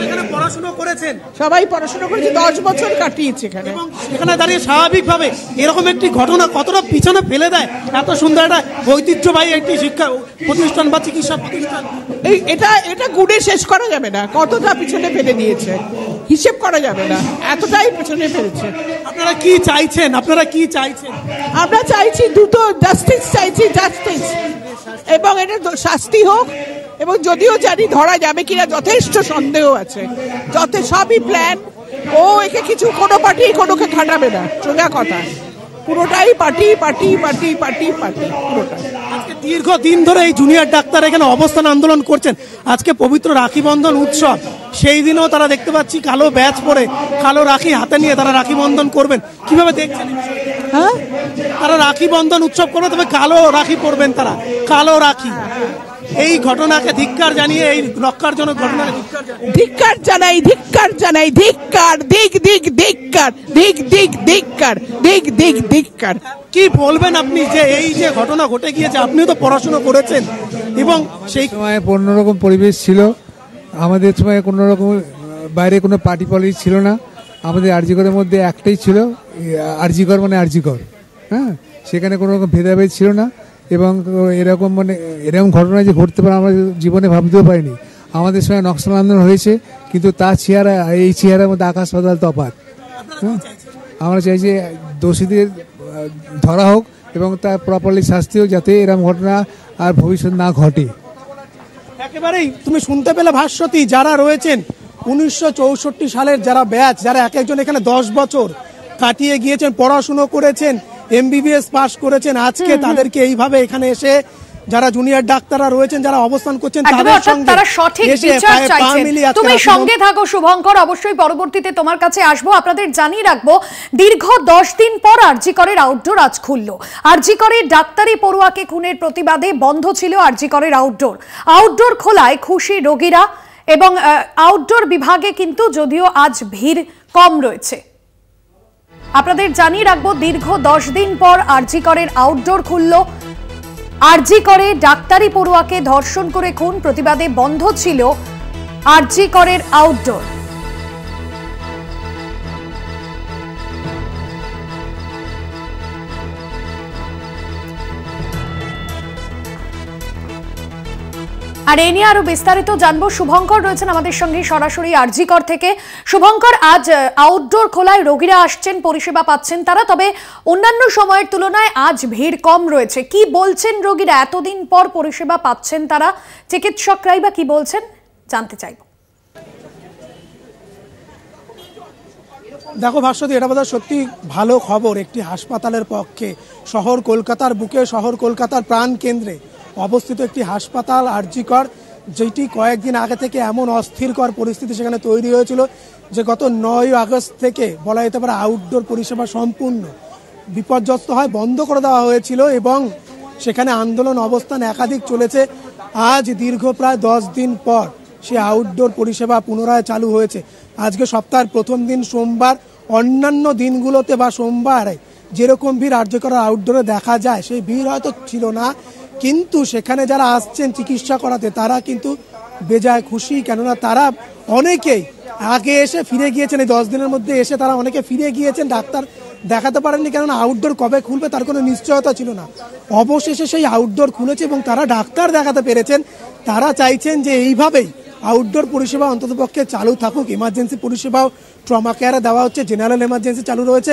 এখানে পড়াশোনা করেছেন? সবাই পড়াশোনা করেছে, 10 বছর কাটিয়েছে এখানে। এবং এখানে দাঁড়িয়ে স্বাভাবিকভাবে এরকম একটি ঘটনা কতটা পিছনে ফেলে দেয় এত সুন্দর একটা ঐতিহ্যবাহী একটি শিক্ষা প্রতিষ্ঠান বা চিকিৎসা প্রতিষ্ঠান। এটা গুণে শেষ করা যাবে না, কতটা পিছনে ফেলে দিয়েছে হিসেব করা যাবে না, এতটাই পিছনে ফেলেছে। আপনারা কি চাইছেন? আমরা চাইছি দ্রুত জাস্টিস, চাইছি জাস্টিস, এবং এটা শাস্তি হোক। এবং যদিও জানি ধরা যাবে কিনা যথেষ্ট সন্দেহ আছে, সবই প্ল্যান। ও একে কিছু কোনো পার্টি কোনোকে খাটাবে না, সোজা কথা। পুরোটাই party party party party party পুরোটাই। আজকে দীর্ঘদিন ধরে এই জুনিয়র ডাক্তার এখানে অবস্থান আন্দোলন করছেন। আজকে পবিত্র রাখি বন্ধন উৎসব, সেই দিনও তারা দেখতে পাচ্ছি কালো ব্যাচ পরে, কালো রাখি হাতে নিয়ে তারা রাখি বন্ধন করবেন। কিভাবে দেখছেন? হ্যাঁ, তারা রাখি বন্ধন উৎসব করবে, তবে কালো রাখি পরবেন তারা, কালো রাখি। এই ঘটনাকে ধিক্কার জানিয়ে, এই নক্কারজনক ঘটনাকে ধিক্কার জানাই, ধিক্কার জানাই, ধিক্কার, দিক দিক ধিক্কার, দিক দিক ধিক্কার, দিক দিক ধিক্কার। কি বলবেন আপনি যে এই যে ঘটনা ঘটে গিয়েছে, আপনিও তো পড়াশোনা করেছেন এবং সেই সময় অন্যরকম পরিবেশ ছিল, আমাদের সময় কোনো রকম বাইরে কোনো পার্টি পলিটিক্স ছিল না। আমাদের আরজিকরের মধ্যে একটাই ছিল, আরজিকর মানে আরজিকর। হ্যাঁ, সেখানে কোনো রকম ভেদাভেদ ছিল না। এবং এরকম এরকম ঘটনা যে ঘটতে পারে আমরা জীবনে ভাবতেও পারিনি। আমাদের সঙ্গে নকশাল আন্দোলন হয়েছে, কিন্তু তার চেহারা এই চেহারার মধ্যে আকাশ পাতাল তফাৎ। আমরা চাইছি দোষীদের ধরা হোক এবং তার প্রপারলি শাস্তি হোক, যাতে এরকম ঘটনা আর ভবিষ্যৎ না ঘটে। একেবারেই তুমি শুনতে পেলে ভাস্বতী, যারা রয়েছেন 1964 সালের যারা ব্যাচ, যারা এক একজন এখানে 10 বছর কাটিয়ে গিয়েছেন, পড়াশুনো করেছেন, MBBS পাস করেছেন, আজকে তাদেরকে এইভাবে এখানে এসে যারা জুনিয়র ডাক্তাররা রয়েছেন, যারা অবস্থান করছেন, তাদের সঙ্গে তারা সঠিক বিচার চাইছেন। তুমি সঙ্গে থাকো শুভঙ্কর, অবশ্যই পরবর্তীতে তোমার কাছে আসবো। আপনাদের জানিয়ে রাখবো, দীর্ঘ 10 দিন পর আরজি করের আউটডোর আজ খুললো। আরজি করের ডাক্তারি পড়ুয়াকে খুনের প্রতিবাদে বন্ধ ছিল আরজি করের আউটডোর খোলায় খুশি রোগীরা, এবং আউটডোর বিভাগে কিন্তু যদিও আজ ভিড় কম রয়েছে। আপনাদের জানিয়ে রাখবো, দীর্ঘ 10 দিন পর আরজি করের আউটডোর খুললো। আরজি করে ডাক্তারি পড়ুয়াকে ধর্ষণ করে খুন প্রতিবাদে বন্ধ ছিল আরজি করের আউটডোর। আর এ নিয়ে আরো বিস্তারিত জানবো। শুভঙ্কর রয়েছেন আমাদের সঙ্গে সরাসরি আরজি কর থেকে। শুভঙ্কর, আজ আউটডোর খোলায় রোগীরা আসছেন, পরিষেবা পাচ্ছেন তারা, তবে অন্যান্য সময়ের তুলনায় আজ ভিড় কম রয়েছে। কি বলছেন রোগীরা? এতদিন পর পরিষেবা পাচ্ছেন তারা, চিকিৎসকরাই বা কি বলছেন জানতে চাইব। দেখো ভাস্বতী, এটা বোধহয় সত্যি ভালো খবর একটি হাসপাতালের পক্ষে। শহর কলকাতার বুকে, শহর কলকাতার প্রাণ কেন্দ্রে অবস্থিত একটি হাসপাতাল আরজি কর, যেটি কয়েকদিন আগে থেকে এমন অস্থিরকর পরিস্থিতি সেখানে তৈরি হয়েছিল যে গত 9 আগস্ট থেকে বলা যেতে পারে আউটডোর পরিষেবা সম্পূর্ণ বিপর্যস্ত হয়, বন্ধ করে দেওয়া হয়েছিল এবং সেখানে আন্দোলন অবস্থান একাধিক চলেছে। আজ দীর্ঘ প্রায় 10 দিন পর সে আউটডোর পরিষেবা পুনরায় চালু হয়েছে। আজকে সপ্তাহের প্রথম দিন সোমবার। অন্যান্য দিনগুলোতে বা সোমবারে যেরকম ভিড় আরজি কর আউটডোরে দেখা যায়, সেই ভিড় হয়তো ছিল না, কিন্তু সেখানে যারা আসছেন চিকিৎসা করাতে তারা কিন্তু বেজায় খুশি। কেননা তারা অনেকেই আগে এসে ফিরে গিয়েছেন, এই 10 দিনের মধ্যে এসে তারা অনেকে ফিরে গিয়েছেন, ডাক্তার দেখাতে পারেননি, কেননা আউটডোর কবে খুলবে তার কোনো নিশ্চয়তা ছিল না। অবশেষে সেই আউটডোর খুলেছে এবং তারা ডাক্তার দেখাতে পেরেছেন। তারা চাইছেন যে এইভাবেই আউটডোর পরিষেবা অন্ততপক্ষে চালু থাকুক। ইমার্জেন্সি পরিষেবাও ট্রমা কেয়ারে দেওয়া হচ্ছে, জেনারেল এমার্জেন্সি চালু রয়েছে।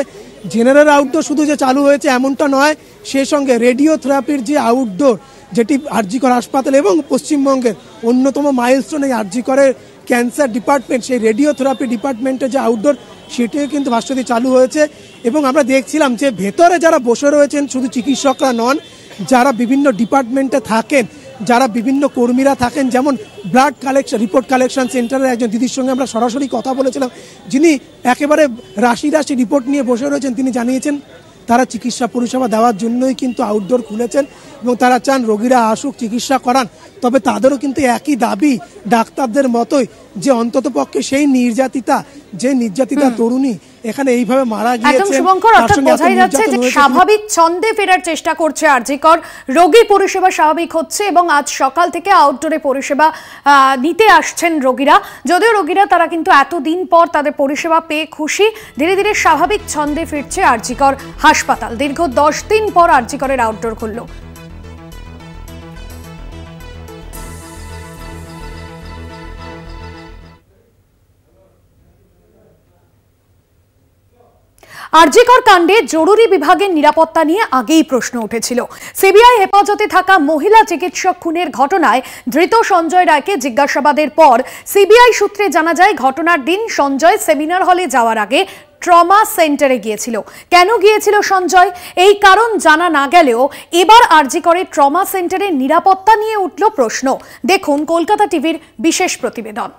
জেনারেল আউটডোর শুধু যে চালু হয়েছে এমনটা নয়, সেই সঙ্গে রেডিওথেরাপির যে আউটডোর, যেটি আরজি কর হাসপাতাল এবং পশ্চিমবঙ্গের অন্যতম মাইলস্টোন এই আরজি করের ক্যান্সার ডিপার্টমেন্ট, সেই রেডিওথেরাপি ডিপার্টমেন্টের যে আউটডোর সেটিও কিন্তু ভাস্বতী চালু হয়েছে। এবং আমরা দেখছিলাম যে ভেতরে যারা বসে রয়েছেন শুধু চিকিৎসকরা নন, যারা বিভিন্ন ডিপার্টমেন্টে থাকেন, যারা বিভিন্ন কর্মীরা থাকেন, যেমন ব্লাড কালেকশন রিপোর্ট কালেকশন সেন্টারের একজন দিদির সঙ্গে আমরা সরাসরি কথা বলেছিলাম, যিনি একেবারে রাশি রাশি রিপোর্ট নিয়ে বসে রয়েছেন। তিনি জানিয়েছেন তারা চিকিৎসা পরিষেবা দেওয়ার জন্যই কিন্তু আউটডোর খুলেছেন এবং তারা চান রোগীরা আসুক, চিকিৎসা করান। তবে তাদেরও কিন্তু একই দাবি ডাক্তারদের মতোই, যে অন্তত পক্ষে সেই নির্যাতিতা তরুণী এখানে এইভাবে মারা গিয়েছে, বোঝাই যাচ্ছে যে স্বাভাবিক ছন্দে ফেরার চেষ্টা করছে আরজি কর। রোগী পরিষেবা স্বাভাবিক হচ্ছে এবং আজ সকাল থেকে আউটডোরে পরিষেবা নিতে আসছেন রোগীরা। যদিও রোগীরা তারা কিন্তু এতদিন পর তাদের পরিষেবা পেয়ে খুশি। ধীরে ধীরে স্বাভাবিক ছন্দে ফিরছে আরজি কর হাসপাতাল। দীর্ঘ 10 দিন পর আরজি করের আউটডোর খুলল। আরজি কর কাণ্ডে জরুরি বিভাগের নিরাপত্তা নিয়ে আগেই প্রশ্ন উঠেছিল। সিবিআই হেফাজতে থাকা মহিলা চিকিৎসক খুনের ঘটনায় ধৃত সঞ্জয় রায়কে জিজ্ঞাসাবাদের পর সিবিআই সূত্রে জানা যায়, ঘটনার দিন সঞ্জয় সেমিনার হলে যাওয়ার আগে ট্রমা সেন্টারে গিয়েছিল। কেন গিয়েছিল সঞ্জয়, এই কারণ জানা না গেলেও এবার আরজি করে ট্রমা সেন্টারের নিরাপত্তা নিয়ে উঠল প্রশ্ন। দেখুন কলকাতা টিভির বিশেষ প্রতিবেদন।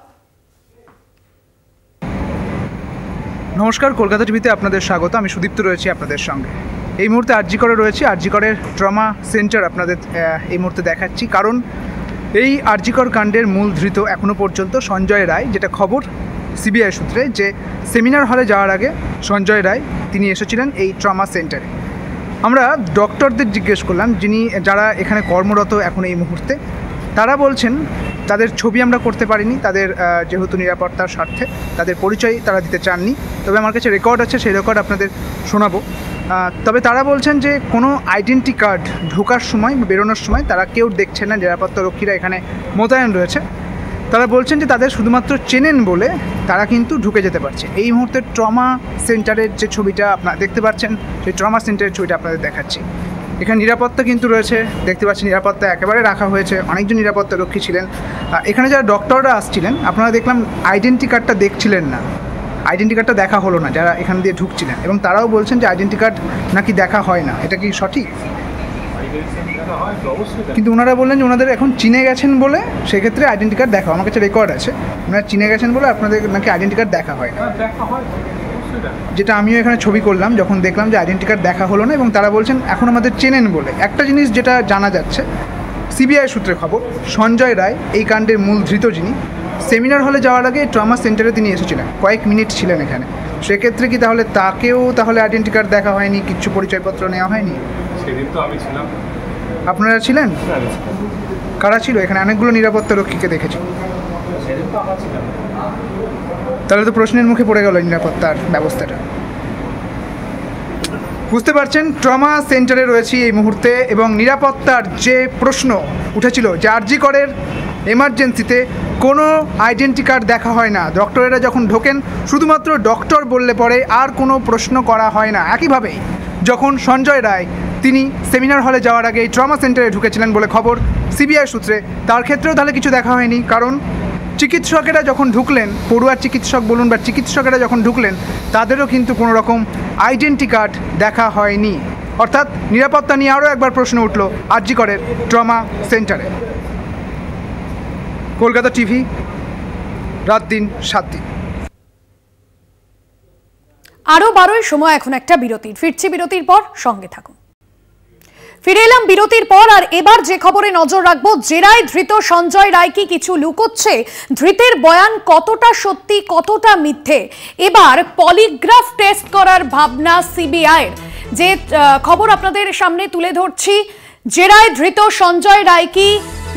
নমস্কার, কলকাতা টিভিতে আপনাদের স্বাগত। আমি সুদীপ্ত রয়েছি আপনাদের সঙ্গে। এই মুহূর্তে আরজি করে রয়েছি, আরজি করের ট্রমা সেন্টার আপনাদের এই মুহূর্তে দেখাচ্ছি। কারণ এই আরজি কর কাণ্ডের মূল ধৃত এখনও পর্যন্ত সঞ্জয় রায়, যেটা খবর সিবিআই সূত্রে, যে সেমিনার হলে যাওয়ার আগে সঞ্জয় রায় তিনি এসেছিলেন এই ট্রমা সেন্টারে। আমরা ডক্টরদের জিজ্ঞেস করলাম, যারা এখানে কর্মরত এখন এই মুহূর্তে, তারা বলছেন তাদের ছবি আমরা করতে পারিনি, তাদের যেহেতু নিরাপত্তার স্বার্থে তাদের পরিচয় তারা দিতে চাননি। তবে আমার কাছে রেকর্ড আছে, সেই রেকর্ড আপনাদের শোনাবো। তবে তারা বলছেন যে কোনো আইডেন্টি কার্ড ঢোকার সময় বেরোনোর সময় তারা কেউ দেখছেন না, নিরাপত্তা রক্ষীরা এখানে মোতায়েন রয়েছে। তারা বলছেন যে তাদের শুধুমাত্র চেনেন বলে তারা কিন্তু ঢুকে যেতে পারছে। এই মুহূর্তে ট্রমা সেন্টারের যে ছবিটা আপনারা দেখতে পাচ্ছেন, সেই ট্রমা সেন্টারের ছবিটা আপনাদের দেখাচ্ছি। এখানে নিরাপত্তা কিন্তু রয়েছে, দেখতে পাচ্ছেন নিরাপত্তা একেবারে রাখা হয়েছে, অনেকজন নিরাপত্তা রক্ষী ছিলেন। এখানে যারা ডক্টররা আসছিলেন, আপনারা দেখলাম আইডেন্টি কার্ডটা দেখছিলেন না, আইডেন্টি কার্ডটা দেখা হলো না যারা এখান দিয়ে ঢুকছিলেন, এবং তারাও বলছেন যে আইডেন্টি কার্ড নাকি দেখা হয় না। এটা কি সঠিক? কিন্তু ওনারা বললেন যে ওনাদের এখন চিনে গেছেন বলে সেক্ষেত্রে আইডেন্টি কার্ড দেখা, আমার কাছে রেকর্ড আছে, ওনারা চিনে গেছেন বলে আপনাদের নাকি আইডেন্টি কার্ড দেখা হয় না, যেটা আমিও এখানে ছবি করলাম যখন দেখলাম যে আইডেন্টি কার্ড দেখা হলো না, এবং তারা বলছেন এখন আমাদের চেনেন বলে। একটা জিনিস যেটা জানা যাচ্ছে সিবিআই সূত্রে খবর, সঞ্জয় রায় এই কাণ্ডের মূল ধৃত যিনি, সেমিনার হলে যাওয়ার আগে ট্রমা সেন্টারে তিনি এসেছিলেন, কয়েক মিনিট ছিলেন এখানে। সেক্ষেত্রে কি তাহলে তাকেও আইডেন্টি কার্ড দেখা হয়নি, কিচ্ছু পরিচয়পত্র নেওয়া হয়নি? সেদিন তো আমি ছিলাম। আপনারা ছিলেন? কারা ছিল এখানে? অনেকগুলো নিরাপত্তা রক্ষীকে দেখেছি। তাহলে তো প্রশ্নের মুখে পড়ে গেল নিরাপত্তার ব্যবস্থাটা। বুঝতে পারছেন ট্রমা সেন্টারে রয়েছি এই মুহূর্তে, এবং নিরাপত্তার যে প্রশ্ন উঠেছিল যে আরজি করের এমার্জেন্সিতে কোনো আইডেন্টি কার্ড দেখা হয় না, ডক্টরেরা যখন ঢোকেন শুধুমাত্র ডক্টর বললে পরে আর কোনো প্রশ্ন করা হয় না। একইভাবেই যখন সঞ্জয় রায় তিনি সেমিনার হলে যাওয়ার আগে এই ট্রমা সেন্টারে ঢুকেছিলেন বলে খবর সিবিআই সূত্রে, তার ক্ষেত্রেও তাহলে কিছু দেখা হয়নি। কারণ চিকিৎসকেরা যখন ঢুকলেন, পড়ুয়ার চিকিৎসক বলুন বা চিকিৎসকেরা যখন ঢুকলেন, তাদেরও কিন্তু কোনো রকম আইডেন্টি কার্ড দেখা হয়নি। অর্থাৎ নিরাপত্তা নিয়ে আরও একবার প্রশ্ন উঠল আরজি করের ট্রমা সেন্টারে। কলকাতা টিভি, রাত দিন 7 দিন। আরো 12 সময় এখন একটা বিরতির, ফিরছি বিরতির পর, সঙ্গে থাকুন। ফিরে এলাম বিরতির পর, আর এবার যে খবরে নজর রাখবো, জেরায় ধৃত সঞ্জয় রায় কি কিছু লুকোচ্ছে? ধৃতের বয়ান কতটা সত্যি কতটা মিথ্যে? এবার পলিগ্রাফ টেস্ট করার ভাবনা সিবিআইয়ের। যে খবর আপনাদের সামনে তুলে ধরছি, জেরায় ধৃত সঞ্জয় রায় কি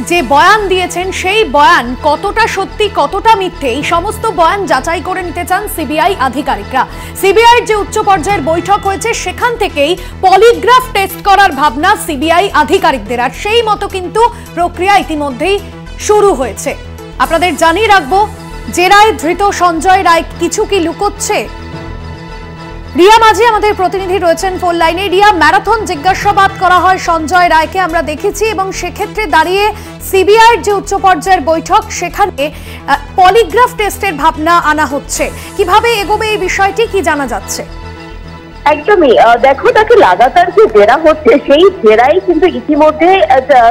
যে বয়ান দিয়েছেন সেই বয়ান কতটা সত্যি কতটা মিথ্যে, এই সমস্ত বয়ান যাচাই করে নিতে চান সিবিআই আধিকারিকরা। সিবিআইয়ের যে উচ্চ পর্যায়ের বৈঠক হয়েছে সেখান থেকেই পলিগ্রাফ টেস্ট করার ভাবনা সিবিআই আধিকারিকদের, আর সেই মতো কিন্তু প্রক্রিয়া ইতিমধ্যেই শুরু হয়েছে। আপনাদের জানিয়ে রাখবো, জেরায় ধৃত সঞ্জয় রায় কিছু কি লুকোচ্ছে? রিয়া মাঝি আমাদের প্রতিনিধি রয়েছেন ফোন লাইনে। রিয়া, ম্যারাথন জিজ্ঞাসাবাদ করা হয় সঞ্জয় রায়কে আমরা দেখেছি, এবং সেক্ষেত্রে দাঁড়িয়ে সিবিআইয়ের যে উচ্চ পর্যায়ের বৈঠক সেখানে পলিগ্রাফ টেস্টের ভাবনা আনা হচ্ছে। কিভাবে এগোবে এই বিষয়টি, কি জানা যাচ্ছে? একদমই, দেখো তাকে লাগাতার যে জেরা হচ্ছে সেই জেরাই কিন্তু ইতিমধ্যে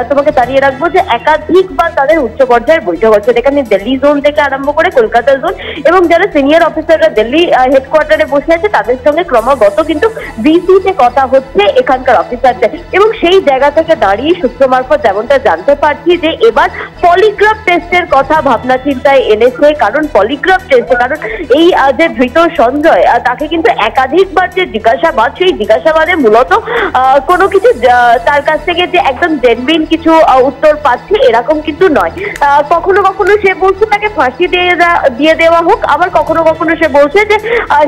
তোমাকে জানিয়ে রাখবো যে একাধিকবার তাদের উচ্চ পর্যায়ের বৈঠক হচ্ছে। এখানে দিল্লি জোন থেকে আরম্ভ করে কলকাতা জোন, এবং যারা সিনিয়র অফিসাররা দিল্লি হেডকোয়ার্টারে বসে আছে তাদের সঙ্গে ক্রমাগত কিন্তু ভিসিতে কথা হচ্ছে এখানকার অফিসারদের, এবং সেই জায়গা থেকে দাঁড়িয়ে সূত্র মারফত যেমনটা জানতে পারছি যে এবার পলিগ্রাফ টেস্টের কথা ভাবনা চিন্তায় এনেছে। কারণ পলিগ্রাফ টেস্টে, কারণ এই যে ধৃত সঞ্জয় তাকে কিন্তু একাধিকবার যে জিজ্ঞাসাবাদ, সেই জিজ্ঞাসাবাদে মূলত কোনো কিছু তার কাছ থেকে যে একদম জেনুইন কিছু উত্তর পাচ্ছে এরকম কিন্তু নয়। কখনো কখনো সে বলছে তাকে ফাঁসি দিয়ে দেওয়া হোক, আবার কখনো কখনো সে বলছে যে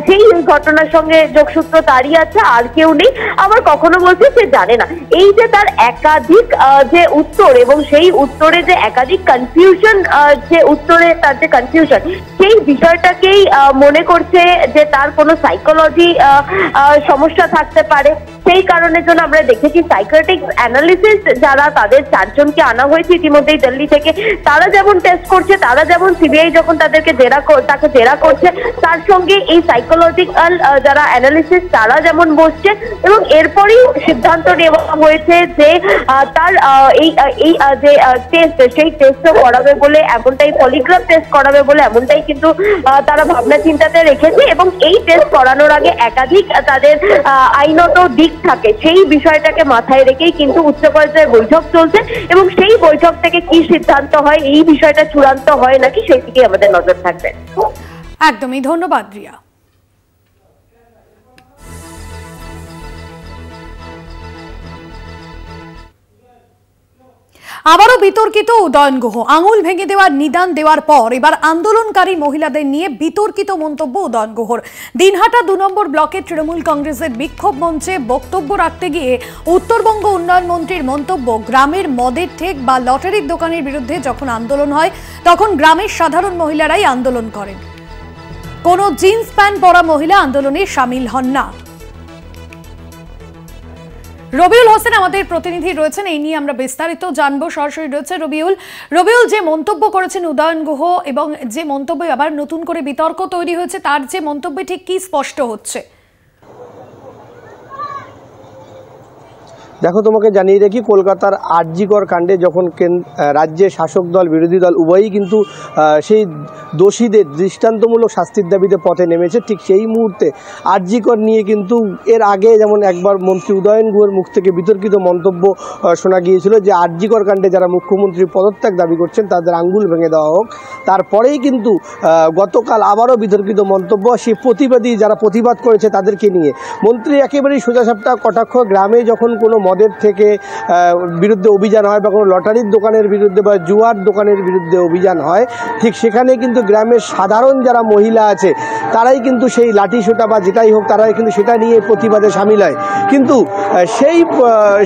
সেই ঘটনার সঙ্গে যোগসূত্র তারই আছে, আর কেউ নেই, আবার কখনো বলছে সে জানে না। এই যে তার একাধিক যে উত্তর, এবং সেই উত্তরে যে একাধিক কনফিউশন, যে উত্তরে তার যে কনফিউশন, সেই বিষয়টাকেই মনে করছে যে তার কোনো সাইকোলজি সমস্যা থাকতে পারে। সেই কারণের জন্য আমরা দেখেছি সাইকিয়াট্রিক অ্যানালিসিস যারা, তাদের 4 জনকে আনা হয়েছে ইতিমধ্যেই দিল্লি থেকে, তারা যেমন টেস্ট করছে, তারা যেমন সিবিআই যখন তাকে জেরা করছে, তার সঙ্গে এই সাইকোলজিক্যাল যারা অ্যানালিসিস তারা যেমন বসছে, এবং এরপরই সিদ্ধান্ত নেওয়া হয়েছে যে তার এই যে টেস্ট, সেই টেস্টও করাবে বলে, এমনটাই পলিগ্রাফ টেস্ট করাবে বলে এমনটাই কিন্তু তারা ভাবনা চিন্তাতে রেখেছে। এবং এই টেস্ট করানোর আগে একাধিক তাদের আইনত দিক থাকে, সেই বিষয়টাকে মাথায় রেখেই কিন্তু উচ্চ পর্যায়ে বৈঠক চলছে, এবং সেই বৈঠক থেকে কি সিদ্ধান্ত হয়, এই বিষয়টা চূড়ান্ত হয় নাকি, সেই দিকে আমাদের নজর থাকবে। একদমই, ধন্যবাদ রিয়া। আবারও বিতর্কিত উদয়ন গুহ। আঙুল ভেঙে দেওয়ার নিদান দেওয়ার পর এবার আন্দোলনকারী মহিলাদের নিয়ে বিতর্কিত মন্তব্য উদয়ন গুহর। দিনহাটা 2 নম্বর ব্লকের তৃণমূল কংগ্রেসের বিক্ষোভ মঞ্চে বক্তব্য রাখতে গিয়ে উত্তরবঙ্গ উন্নয়ন মন্ত্রীর মন্তব্য, গ্রামের মদের ঠেক বা লটারির দোকানের বিরুদ্ধে যখন আন্দোলন হয় তখন গ্রামের সাধারণ মহিলারাই আন্দোলন করেন, কোনো জিন্স প্যান্ট পরা মহিলা আন্দোলনে সামিল হন না। রবিউল হোসেন আমাদের প্রতিনিধি রয়েছেন, এই নিয়ে আমরা বিস্তারিত জানবো। সরাসরি রয়েছে রবিউল, যে মন্তব্য করেছেন উদয়ন গুহ এবং যে মন্তব্যে আবার নতুন করে বিতর্ক তৈরি হয়েছে, তার যে মন্তব্যে ঠিক কি স্পষ্ট হচ্ছে? দেখো, তোমাকে জানিয়ে রাখি, কলকাতার আরজিকর কাণ্ডে যখন রাজ্যের শাসক দল বিরোধী দল উভয়ই কিন্তু সেই দোষীদের দৃষ্টান্তমূলক শাস্তির দাবিতে পথে নেমেছে, ঠিক সেই মুহূর্তে আরজিকর নিয়ে কিন্তু এর আগে যেমন একবার মন্ত্রী উদয়ন গুহের মুখ থেকে বিতর্কিত মন্তব্য শোনা গিয়েছিল যে আরজিকর কাণ্ডে যারা মুখ্যমন্ত্রীর পদত্যাগ দাবি করছেন তাদের আঙ্গুল ভেঙে দেওয়া হোক। তারপরেই কিন্তু গতকাল আবারও বিতর্কিত মন্তব্য, সেই প্রতিবাদী যারা প্রতিবাদ করেছে তাদেরকে নিয়ে। মন্ত্রী একেবারেই সোজাসাপটা কটাক্ষ, গ্রামে যখন কোনো মদের থেকে বিরুদ্ধে অভিযান হয় বা কোনো লটারির দোকানের বিরুদ্ধে বা জুয়ার দোকানের বিরুদ্ধে অভিযান হয়, ঠিক সেখানে কিন্তু গ্রামের সাধারণ যারা মহিলা আছে তারাই কিন্তু সেই লাঠি সোটা বা যেটাই হোক তারাই কিন্তু সেটা নিয়ে প্রতিবাদে সামিল হয়। কিন্তু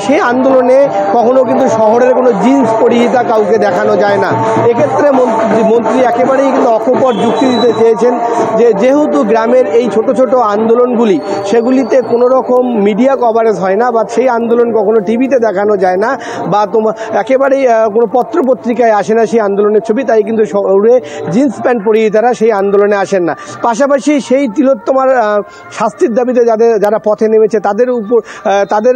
সেই আন্দোলনে কখনো কিন্তু শহরের কোনো জিন্স পরিহিতা কাউকে দেখানো যায় না। এক্ষেত্রে মন্ত্রী একেবারেই কিন্তু অকপট যুক্তি দিতে চেয়েছেন যে যেহেতু গ্রামের এই ছোট ছোট আন্দোলনগুলি সেগুলিতে কোনো রকম মিডিয়া কভারেজ হয় না বা সেই আন্দোলন কখনো টিভিতে দেখানো যায় না বা একেবারেই কোনো পত্রপত্রিকায় আসে না সেই আন্দোলনের ছবি, তাই কিন্তু শহরে জিন্স প্যান্ট পরিহিতারা সেই আন্দোলনে আসেন না। পাশাপাশি সেই তিলোত্তমার শাস্তির দাবিতে যারা পথে নেমেছে তাদের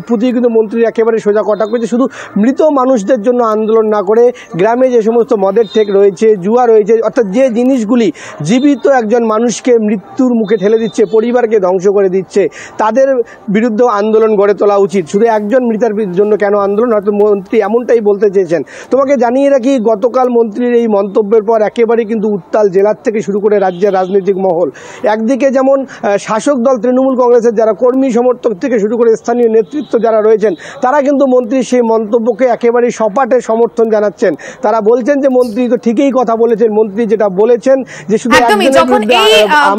প্রতি কিন্তু মন্ত্রী একেবারে সোজা কটাক্ষ করেছে, শুধু মৃত মানুষদের জন্য আন্দোলন না করে গ্রামে যে সমস্ত মদের ঠেক রয়েছে, জুয়া রয়েছে, অর্থাৎ যে জিনিসগুলি জীবিত একজন মানুষকে মৃত্যুর মুখে ঠেলে দিচ্ছে, পরিবারকে ধ্বংস করে দিচ্ছে, তাদের বিরুদ্ধে আন্দোলন গড়ে তোলা উচিত। শুধু একজন মৃতার জন্য কেন আন্দোলন, হয়তো মন্ত্রী এমনটাই বলতে চেয়েছেন। তোমাকে জানিয়ে রাখি, গতকাল মন্ত্রীর এই মন্তব্যের পর একেবারে কিন্তু উত্তাল জেলার থেকে শুরু করে রাজ্যের রাজনৈতিক মহল। একদিকে যেমন শাসক দল তৃণমূল কংগ্রেসের যারা কর্মী সমর্থক থেকে শুরু করে স্থানীয় নেতৃত্ব যারা রয়েছেন তারা কিন্তু মন্ত্রীর সেই মন্তব্যকে একেবারেই সপাটে সমর্থন জানাচ্ছেন। তারা বলছেন যে মন্ত্রী তো ঠিকই কথা বলেছেন, মন্ত্রী যেটা বলেছেন যে শুধু যখন এই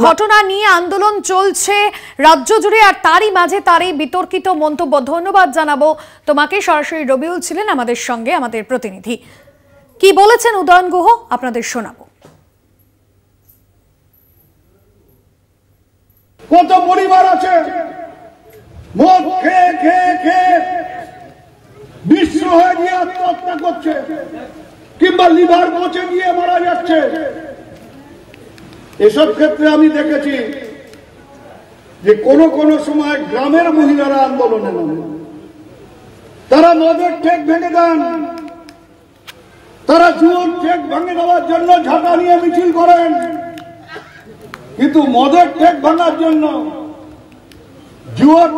ঘটনা নিয়ে আন্দোলন চলছে রাজ্য জুড়ে আর তারই মাঝে তার এই বিতর্কিত মন্তব্য। ধন্যবাদ জানাবো তোমাকে। সরাসরি রবিউল ছিলেন আমাদের সঙ্গে, আমাদের প্রতিনিধি। কি বলেছেন উদয়ন গুহ আপনাদের শোনাবো। কত পরিবার আছে মদ খেয়ে খেয়ে খেয়ে বিশ্ব হয়ে গিয়ে আত্মহত্যা করছে কিংবা লিভার পচে গিয়ে মারা যাচ্ছে। এসব ক্ষেত্রে আমি দেখেছি যে কোন সময় গ্রামের মহিলারা আন্দোলনে নামে, তারা মদের ঠেক ভেঙে দেন, তারা জুয়োর ঠেক ভেঙে দেওয়ার জন্য ঝাঁটা নিয়ে মিছিল করেন, কিন্তু মদের ঠেক ভাঙার জন্য, জুয়োর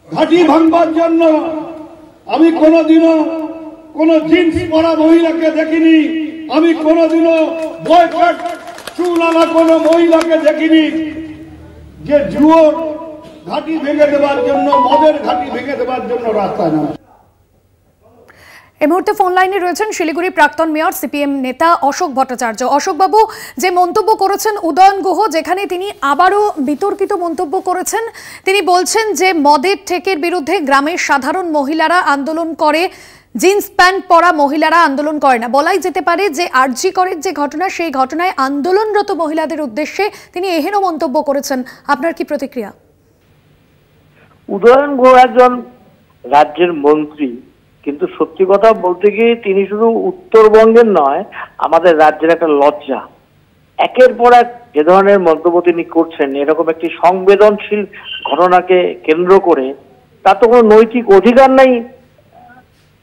ঘাঁটি ভাঙবার জন্য আমি কোনোদিনও কোন জিন্স পরা মহিলাকে দেখিনি, আমি কোনোদিনও বয়কট চুল আনা কোন মহিলাকে দেখিনি যে জুয়োর ঘাঁটি ভেঙে দেওয়ার জন্য, মদের ঘাঁটি ভেঙে দেওয়ার জন্য রাস্তায় নামে। এই মুহূর্তে ফোন লাইনে রয়েছেন শিলিগুড়ি প্রাক্তন মেয়র সিপিএম নেতা অশোক ভট্টাচার্য। অশোকবাবু, যে মন্তব্য করেছেন উদয়ন গুহ, যেখানে তিনি আবারও বিতর্কিত মন্তব্য করেছেন, তিনি বলছেন যে মদের ঠেকের বিরুদ্ধে গ্রামের সাধারণ মহিলারা আন্দোলন করে, জিন্স প্যান্ট পরা মহিলারা আন্দোলন করে না। বলাই যেতে পারে যে আরজি করের যে ঘটনা, সেই ঘটনায় আন্দোলনরত মহিলাদের উদ্দেশ্যে তিনি এহেন মন্তব্য করেছেন। আপনার কি প্রতিক্রিয়া? উদয়ন গুহ একজন রাজ্যের মন্ত্রী, কিন্তু সত্যি কথা বলতে গিয়ে তিনি শুধু উত্তরবঙ্গের নয়, আমাদের রাজ্যের একটা লজ্জা। একের পর এক যে ধরনের মন্তব্য তিনি করছেন, এরকম একটি সংবেদনশীল ঘটনাকে কেন্দ্র করে, তার তো কোনো নৈতিক অধিকার নাই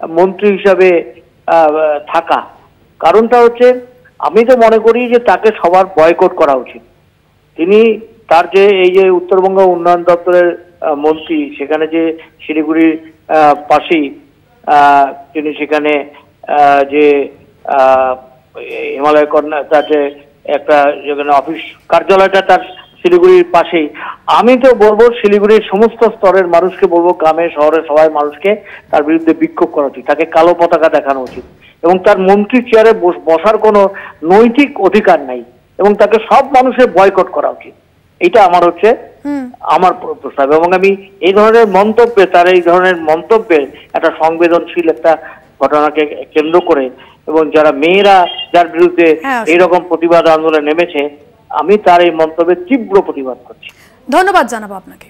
মন্ত্রী হিসাবে থাকা। কারণটা হচ্ছে, আমি তো মনে করি যে তাকে সবার বয়কট করা উচিত। তিনি তার যে এই যে উত্তরবঙ্গ উন্নয়ন দপ্তরের মন্ত্রী, সেখানে যে শিলিগুড়ির পাশেই তিনি সেখানে যে হিমালয় কন্যা, তার যে একটা যেখানে অফিস কার্যালয়টা তার শিলিগুড়ির পাশেই। আমি তো বলবো শিলিগুড়ির সমস্ত স্তরের মানুষকে বলবো, গ্রামে শহরে সবাই মানুষকে তার বিরুদ্ধে বিক্ষোভ করা উচিত, তাকে কালো পতাকা দেখানো উচিত, এবং তার মন্ত্রী চেয়ারে বসার কোনো নৈতিক অধিকার নাই, এবং তাকে সব মানুষের বয়কট করা উচিত। এটা আমার হচ্ছে আমার প্রস্তাব। এবং আমি এই ধরনের মন্তব্যে, তার এই ধরনের মন্তব্যের একটা সংবেদনশীল একটা ঘটনাকে কেন্দ্র করে, এবং যারা মেয়েরা যার বিরুদ্ধে এইরকম প্রতিবাদ আন্দোলনে নেমেছে, আমি তার এই মন্তব্যের তীব্র প্রতিবাদ করছি। ধন্যবাদ জানাবো আপনাকে।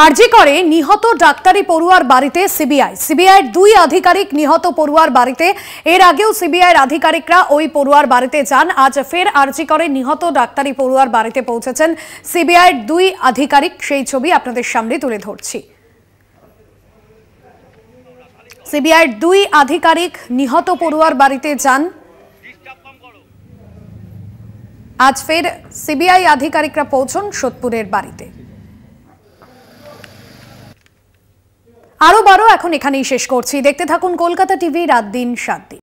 আরজি করে নিহত ডাক্তারি পড়ুয়ার বাড়িতে সিবিআইয়ের 2 আধিকারিক নিহত পড়ুয়ার বাড়িতে। এর আগেও সিবিআইয়ের আধিকারিকরা ওই পড়ুয়ার বাড়িতে যান। আজ ফের আরজি করে নিহত ডাক্তারি পড়ুয়ার বাড়িতে পৌঁছেছেন সিবিআইয়ের 2 আধিকারিক। সেই ছবি আপনাদের সামনে তুলে ধরছি। সিবিআইয়ের 2 আধিকারিক নিহত পড়ুয়ার বাড়িতে যান। আজ ফের সিবিআই আধিকারিকরা পৌঁছন সোদপুরের বাড়িতে। আরো এখন এখানেই শেষ করছি। দেখতে থাকুন কলকাতা টিভি, রাত দিন 7 দিন।